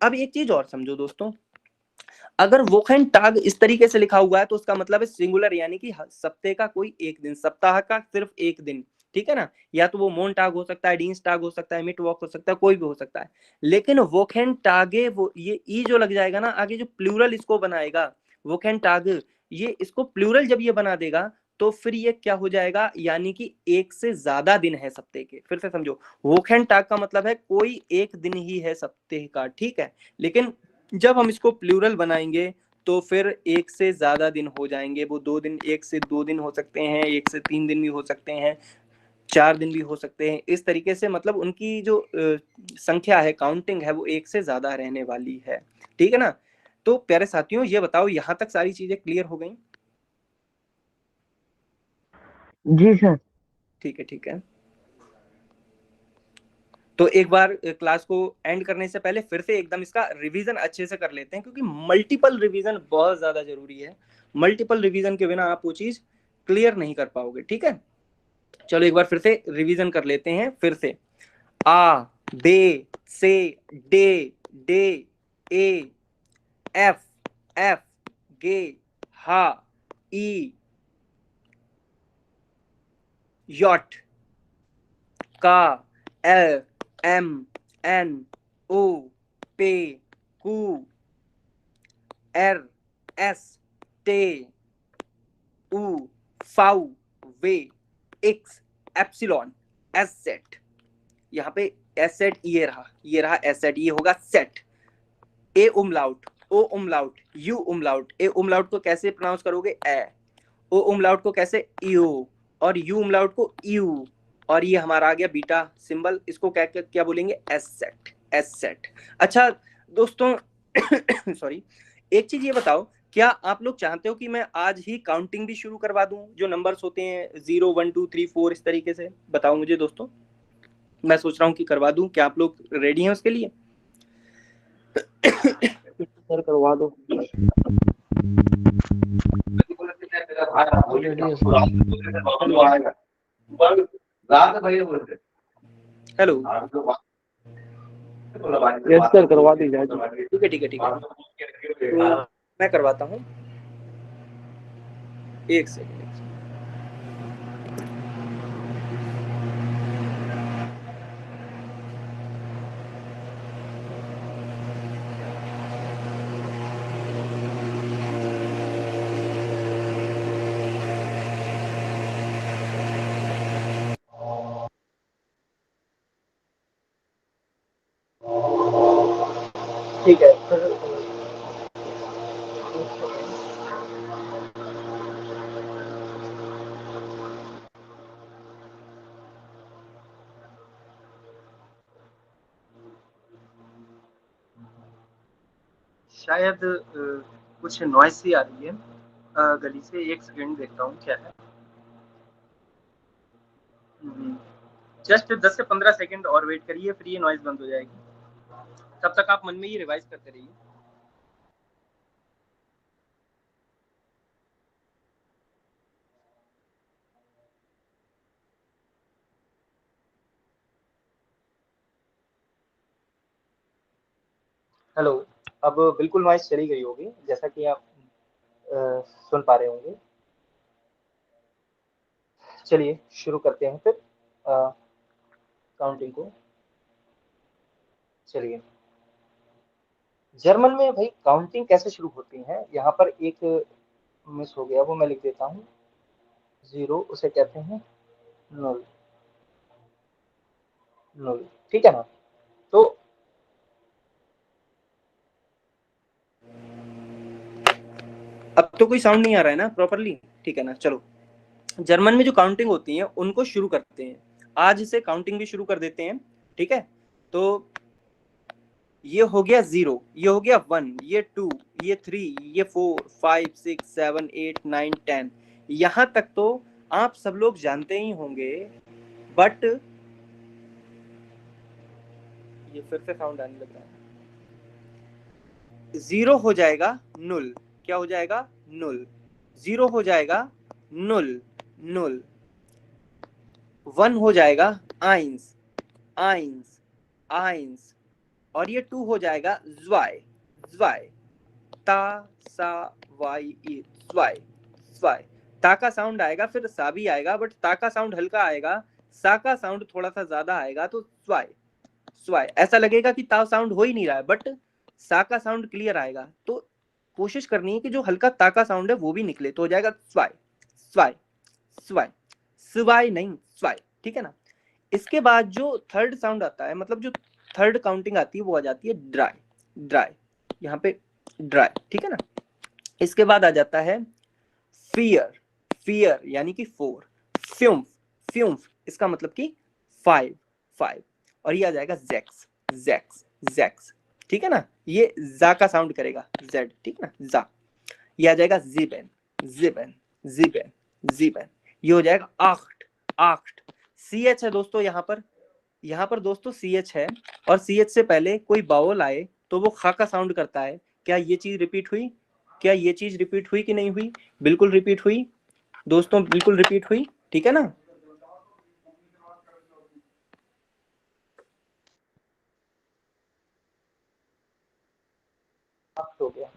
अब एक चीज और समझो दोस्तों, अगर वोकेन टाग इस तरीके से लिखा हुआ है तो उसका मतलब है सिंगुलर, यानी कि सप्ताह का कोई एक दिन, सप्ताह का सिर्फ एक दिन, ठीक है ना? या तो वो मोन टाग हो सकता है, डीन्स टाग हो सकता है, मिट वॉक हो सकता है, कोई भी हो सकता है। लेकिन वोकेन टागे, वो ये ई जो लग जाएगा ना आगे, जो प्लूरल इसको बनाएगा वोकेन टाग, ये इसको प्लूरल जब ये बना देगा तो फिर ये क्या हो जाएगा? यानी कि एक से ज्यादा दिन है सप्ताह के। फिर से समझो, वोकेन टाग का मतलब है कोई एक दिन ही है सप्ताह का, ठीक है? लेकिन जब हम इसको प्लूरल बनाएंगे तो फिर एक से ज्यादा दिन हो जाएंगे। वो 2 दिन, 1 से 2 दिन हो सकते हैं, 1 से 3 दिन भी हो सकते हैं, 4 दिन भी हो सकते हैं। इस तरीके से मतलब उनकी जो संख्या है, काउंटिंग है, वो 1 से ज्यादा रहने वाली है, ठीक है ना? तो प्यारे साथियों ये बताओ, यहाँ तक सारी चीजें क्लियर हो गई? जी सर। ठीक है, ठीक है। तो एक बार क्लास को एंड करने से पहले फिर से एकदम इसका रिवीजन अच्छे से कर लेते हैं, क्योंकि मल्टीपल रिवीजन बहुत ज्यादा जरूरी है। मल्टीपल रिवीजन के बिना आप वो चीज क्लियर नहीं कर पाओगे, ठीक है? चलो एक बार फिर से रिवीजन कर लेते हैं फिर से। आ, बे, से, डे, डे, ए, एफ, एफ, गे, हा, ई, यॉट, का, एल, एम, एन, ओ, पे, कू, एर, एस, टे, उ, फाउ, वे, एक्स, एप्सिलॉन, एस सेट। यहाँ पे एस सेट ये रहा एस सेट, ये होगा सेट। A उमलाउट, O उमलाउट, you उमलाउट। ए उमलाउट को कैसे प्रोनाउंस करोगे? ए। ओ उमलाउट को कैसे? ईओ। और यू umlaut को यू, और ये हमारा आ गया बीटा सिंबल, इसको क्या क्या बोलेंगे, एसेट, एसेट। अच्छा दोस्तों सॉरी, एक चीज ये बताओ, क्या आप लोग चाहते हो कि मैं आज ही काउंटिंग भी शुरू करवा दूं, जो नंबर्स होते हैं 0 1 2 3 4 इस तरीके से? बताओ मुझे दोस्तों, मैं सोच रहा हूँ कि करवा दूं, क्या आप लोग रेडी हैं उसके लिए? सर करवा दो। हेलो, यस सर करवा दीजिए। ठीक है ठीक है ठीक है, तो मैं करवाता हूँ, एक सेकंड। ठीक है शायद कुछ नॉइस सी आ रही है गली से, एक सेकंड देखता हूँ क्या है। जस्ट 10 से 15 सेकंड और वेट करिए, फिर ये नॉइस बंद हो जाएगी। तब तक आप मन में ही रिवाइज करते रहिए। हेलो, अब बिल्कुल नॉइस चली गई होगी, जैसा कि आप सुन पा रहे होंगे। चलिए शुरू करते हैं फिर काउंटिंग को। चलिए, जर्मन में भाई काउंटिंग कैसे शुरू होती है, यहाँ पर एक मिस हो गया, वो मैं लिख देता हूँ। 0 उसे कहते हैं null, null, ठीक है ना? तो अब तो कोई साउंड नहीं आ रहा है ना प्रॉपरली, ठीक है ना? चलो, जर्मन में जो काउंटिंग होती है उनको शुरू करते हैं, आज से काउंटिंग भी शुरू कर देते हैं, ठीक है? तो ये हो गया 0, ये हो गया 1, ये 2, ये 3, ये 4 5 6 7 8 9 10, यहाँ तक तो आप सब लोग जानते ही होंगे, बट ये फिर से साउंड आने लगा है। 0 हो जाएगा null, क्या हो जाएगा? null। 0 हो जाएगा null, null। 1 हो जाएगा eins, eins, eins। और ये 2 हो जाएगा zwei, zwei, ता सा वाई ई, zwei, zwei। ता का साउंड आएगा, फिर सा भी आएगा, बट ता का साउंड हल्का आएगा, सा का साउंड थोड़ा सा ज्यादा आएगा, तो zwei, zwei। ऐसा लगेगा कि ता साउंड हो ही नहीं रहा है, बट सा का साउंड क्लियर आएगा, तो कोशिश करनी है कि जो हल्का ता का साउंड है वो भी निकले, तो हो जाएगा zwei, zwei, zwei, zwei नहीं zwei, ठीक है ना? इसके बाद जो थर्ड साउंड आता है, मतलब जो थर्ड काउंटिंग आती है, वो आ जाती है ड्राई, ड्राई, यहाँ पे ड्राई, ठीक है ना? इसके बाद आ जाता है फियर, फियर यानी कि 4, फ्यूम्फ, फ्यूम्फ इसका मतलब कि 5, 5। और ये आ जाएगा जेक्स, जेक्स, जेक्स, ठीक है ना? ये जा का साउंड करेगा, जेड, ठीक है ना? जा। ये आ जाएगा जिबेन, जिबेन, जिबेन, जिबेन। ये हो जाएगा आख्ट, आख्ट। सी एच है दोस्तों यहाँ पर दोस्तों सी एच है, और सी एच से पहले कोई बावल आए तो वो खा का साउंड करता है। क्या ये चीज रिपीट हुई? क्या ये चीज रिपीट हुई कि नहीं हुई? बिल्कुल रिपीट हुई दोस्तों, बिल्कुल रिपीट हुई, ठीक है ना? हो गया।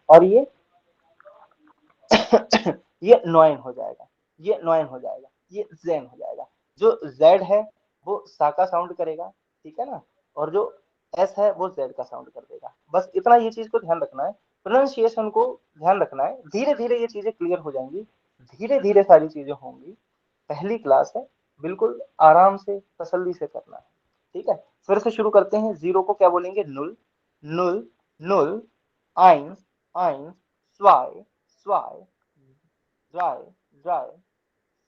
और ये ये नॉइन हो जाएगा, ये नॉइन हो जाएगा, ये जेन हो जाएगा। जो जेड है वो सा का साउंड करेगा, ठीक है ना? और जो एस है वो जेड का साउंड कर देगा। बस इतना ये चीज को ध्यान रखना है, प्रोनाउंसिएशन को ध्यान रखना है। धीरे धीरे ये चीजें क्लियर हो जाएंगी, धीरे धीरे सारी चीजें होंगी। पहली क्लास है, बिल्कुल आराम से तसल्ली से करना है, ठीक है? फिर से शुरू करते हैं। 0 को क्या बोलेंगे? Null, null, null, eins, eins, zwei, zwei, drei, drei,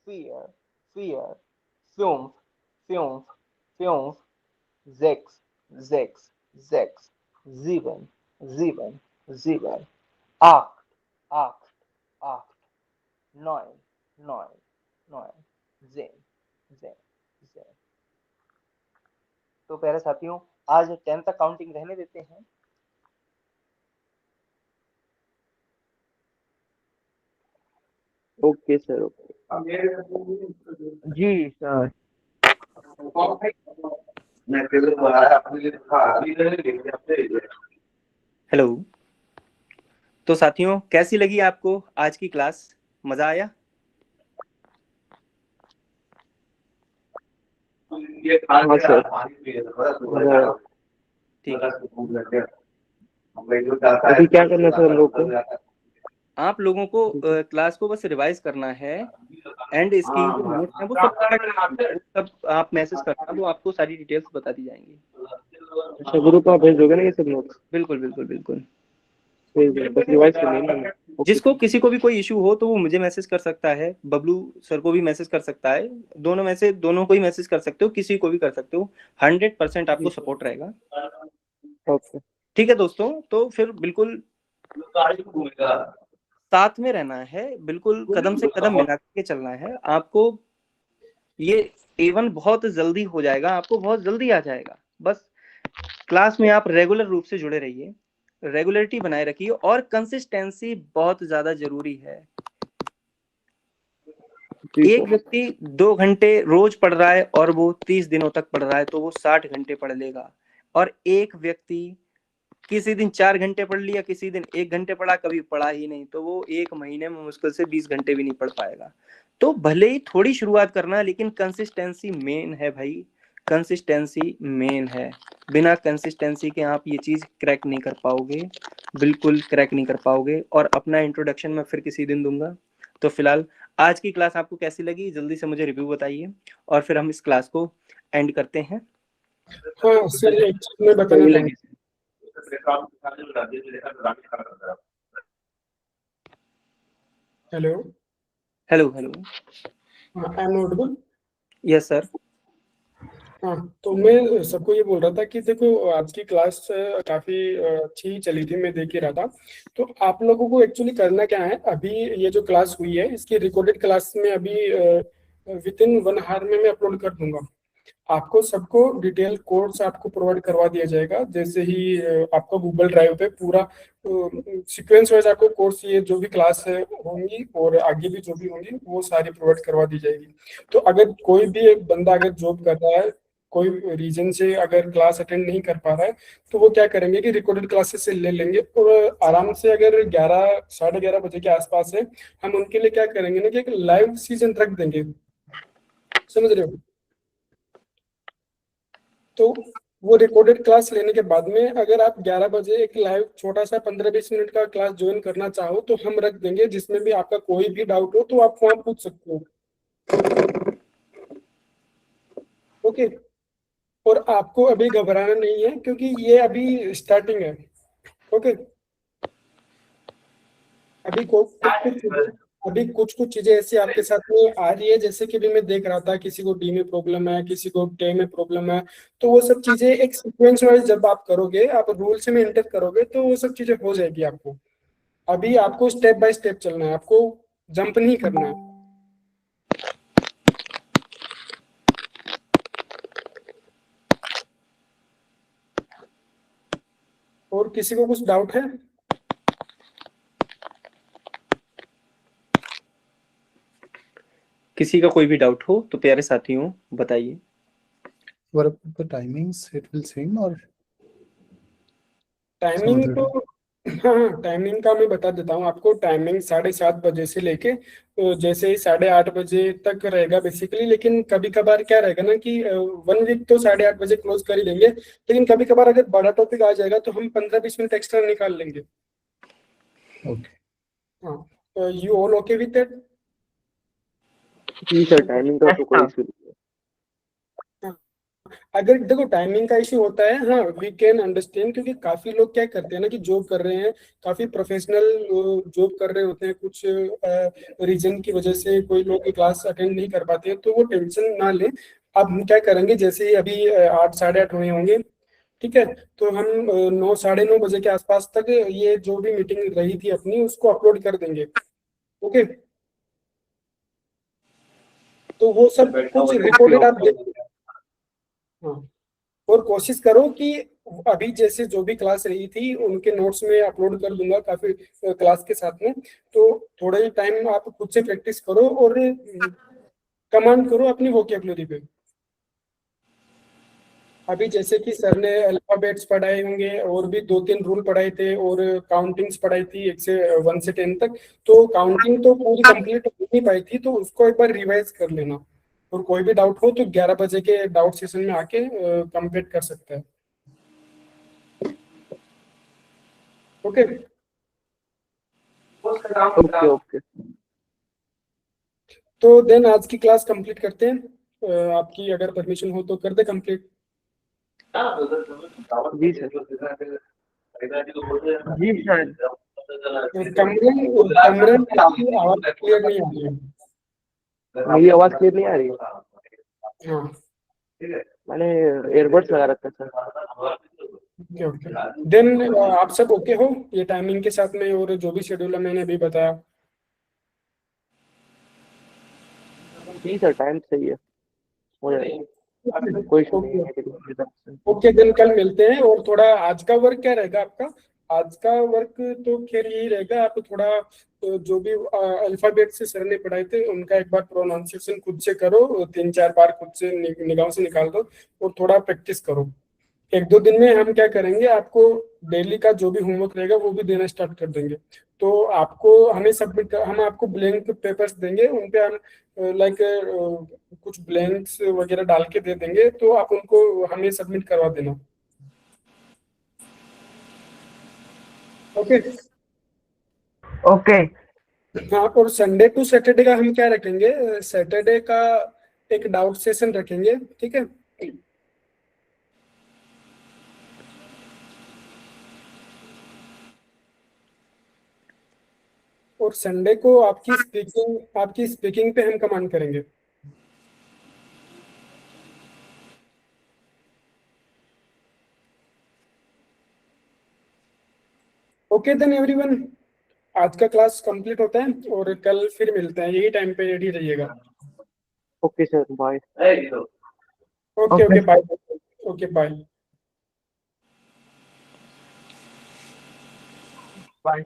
vier, fear, fünf, fünf, fünf, sechs, sechs, sechs, sieben, sieben, sieben, acht, acht, acht, neun, neun, neun, zehn, zehn, zehn। तो प्यारे साथियों, आज 10 तक काउंटिंग रहने देते हैं। Okay sir, okay. जी sir. Hello. तो साथियों, कैसी लगी आपको आज की क्लास? मजा आया? हाँ सर, ठीक है। अभी क्या करना है सर हम लोग को? आप लोगों को क्लास को बस रिवाइज करना है, एंड इसकी जो नोट्स हैं वो सब आप मैसेज करना, वो आपको सारी डिटेल्स बता दी जाएंगी। अच्छा, ग्रुप आप भेज दोगे ना ये सब नोट्स? बिल्कुल बिल्कुल बिल्कुल। बस रिवाइज करनी है। जिसको किसी को भी कोई इशू हो तो वो मुझे मैसेज कर सकता है, बबलू सर को भी मैसेज कर सकता है, दोनों में से दोनों को ही मैसेज कर सकते हो, किसी को भी कर सकते हो। 100% आपको सपोर्ट रहेगा। ओके, ठीक है दोस्तों, तो फिर बिल्कुल साथ में रहना है, बिल्कुल कदम से कदम मिला के चलना है आपको। ये A1 बहुत जल्दी हो जाएगा, आपको बहुत जल्दी आ जाएगा। बस क्लास में आप रेगुलर रूप से जुड़े रहिए, रेगुलरिटी बनाए रखिए, और कंसिस्टेंसी बहुत ज्यादा जरूरी है। एक व्यक्ति 2 घंटे रोज पढ़ रहा है और वो 30 दिनों तक पढ़ रहा है तो वो 60 घंटे पढ़ लेगा। और एक व्यक्ति किसी दिन 4 घंटे पढ़ लिया, किसी दिन 1 घंटे पढ़ा, कभी पढ़ा ही नहीं, तो वो 1 महीने में मुश्किल से 20 घंटे भी नहीं पढ़ पाएगा। तो भले ही थोड़ी शुरुआत करना, लेकिन कंसिस्टेंसी मेन है भाई, कंसिस्टेंसी मेन है। बिना कंसिस्टेंसी के आप ये चीज क्रैक नहीं कर पाओगे, बिल्कुल क्रैक नहीं कर पाओगे। और अपना इंट्रोडक्शन मैं फिर किसी दिन दूंगा। तो फिलहाल आज की क्लास आपको कैसी लगी, जल्दी से मुझे रिव्यू बताइए, और फिर हम इस क्लास को एंड करते हैं। हाँ सर, एक चीज मैं बताना चाहूँगा। Hello hello hello. I am audible? Yes sir. हाँ, तो मैं सबको ये बोल रहा था कि देखो, आज की क्लास काफी अच्छी चली थी, मैं देख ही रहा था। तो आप लोगों को एक्चुअली करना क्या है, अभी ये जो क्लास हुई है इसकी रिकॉर्डेड क्लास में अभी विद इन 1 आवर में मैं अपलोड कर दूंगा। आपको सबको डिटेल कोर्स आपको प्रोवाइड करवा दिया जाएगा। जैसे ही आपका गूगल ड्राइव पे पूरा सीक्वेंस वाइज आपको कोर्स, ये जो भी क्लास है होंगी और आगे भी जो भी होंगी वो सारी प्रोवाइड करवा दी जाएगी। तो अगर कोई भी एक बंदा अगर जॉब कर रहा है, कोई रीजन से अगर क्लास अटेंड नहीं कर पा रहा है, तो वो क्या करेंगे कि रिकॉर्डेड क्लासेस से ले लेंगे, और आराम से अगर 11 साढ़े 11 बजे के आसपास है, हम उनके लिए क्या करेंगे ना कि एक लाइव सीजन रख देंगे। समझ रहे हो? तो वो रिकॉर्डेड क्लास लेने के बाद में अगर आप 11 बजे एक लाइव छोटा सा 15-20 मिनट का क्लास ज्वाइन करना चाहो तो हम रख देंगे, जिसमें भी आपका कोई भी डाउट हो तो आप वहां पूछ सकते हो। ओके, और आपको अभी घबराना नहीं है क्योंकि ये अभी स्टार्टिंग है। ओके, अभी कुछ कुछ चीजें ऐसी आपके साथ में आ रही है, जैसे कि भी मैं देख रहा था किसी को डी में प्रॉब्लम है, किसी को टे में प्रॉब्लम है। तो वो सब चीजें एक सीक्वेंस वाइज जब आप करोगे, आप रूल्स में एंटर करोगे तो वो सब चीजें हो जाएगी आपको। अभी आपको स्टेप बाय स्टेप चलना है, आपको जंप नहीं करना है। और किसी को कुछ डाउट है? किसी का कोई भी डाउट हो तो प्यारे साथियों बताइए। What about the timings? It will same or timing तो हाँ, टाइमिंग का मैं बता देता हूँ आपको। टाइमिंग 7:30 बजे से लेके जैसे ही 8:30 बजे तक रहेगा बेसिकली। लेकिन कभी कभार क्या रहेगा ना कि 1 वीक तो 8:30 बजे क्लोज कर ही देंगे, लेकिन कभी कभार अगर बड़ा टॉपिक आ जाएगा तो हम 15-20 मिनट एक्स्ट्रा निकाल लेंगे। okay? हाँ, you all okay with that? जी सर, टाइमिंग का तो कोई इशू नहीं है। अगर देखो टाइमिंग का इश्यू होता है, हाँ वी कैन अंडरस्टैंड, क्योंकि काफी लोग क्या करते हैं ना कि जॉब कर रहे हैं, काफी प्रोफेशनल जॉब कर रहे होते हैं, कुछ रीजन की वजह से कोई लोग क्लास अटेंड नहीं कर पाते हैं, तो वो टेंशन ना ले। अब हम क्या करेंगे, जैसे ही अभी 8 साढ़े 8 हुए होंगे, ठीक है, तो हम 9 साढ़े 9 बजे के आसपास तक ये जो भी मीटिंग रही थी अपनी उसको अपलोड कर देंगे। ओके, तो वो सब कुछ रिकॉर्डेड आप देख। हाँ, और कोशिश करो कि अभी जैसे जो भी क्लास रही थी उनके नोट्स में अपलोड कर दूंगा काफी क्लास के साथ में, तो थोड़ा ही टाइम आप खुद से प्रैक्टिस करो और कमांड करो अपनी वोकेबलरी पे। अभी जैसे कि सर ने अल्फाबेट्स पढ़ाए होंगे और भी 2-3 रूल पढ़ाए थे और काउंटिंग्स पढ़ाई थी 1 से 10 तक, तो काउंटिंग तो पूरी कंप्लीट हो नहीं पाई थी, तो उसको एक बार रिवाइज कर लेना, और कोई भी डाउट हो तो 11 बजे के डाउट सेशन में आके कंप्लीट कर सकते हैं। Okay okay okay. तो देन आज की क्लास कंप्लीट करते हैं। आपकी अगर परमिशन हो तो कर दे कंप्लीट। जी सर। जी सर। कमरन कमरन की आवाज क्लियर नहीं आ रही है। मेरी आवाज क्लियर नहीं आ रही है? हाँ, मैंने एयरबड्स लगा रखा है सर। Okay okay. देन आप सब ओके हो ये टाइमिंग के साथ में और जो भी शेड्यूल है मैंने अभी बताया? जी सर, टाइम सही है, हो जाएगा, कोई इशू नहीं है मेरी तरफ से। ओके, दिन कल मिलते हैं। और थोड़ा आज का वर्क क्या रहेगा आपका? आज का वर्क तो खैर यही रहेगा, आप थोड़ा जो भी अल्फाबेट से सर ने पढ़ाए थे उनका एक बार प्रोनाउंसिएशन खुद से करो, 3-4 बार खुद से निगाहों से निकाल दो और थोड़ा प्रैक्टिस करो। 1-2 दिन में हम क्या करेंगे, आपको डेली का जो भी होमवर्क रहेगा वो भी देना स्टार्ट कर देंगे। तो आपको हमें सबमिट हम आपको ब्लैंक पेपर्स देंगे, उन पे हम लाइक कुछ ब्लैंक्स वगैरह डाल के दे देंगे, तो आप उनको हमें सबमिट करवा देना। Okay okay. हाँ, और संडे टू सैटरडे का हम क्या रखेंगे, सैटरडे का एक डाउट सेशन रखेंगे, ठीक है? और संडे को आपकी स्पीकिंग पे हम कमांड करेंगे। ओके देन एवरीवन, आज का क्लास कंप्लीट होता है और कल फिर मिलते हैं, यही टाइम पे रेडी रहिएगा। Okay sir, bye. Okay okay bye. Okay bye. Bye.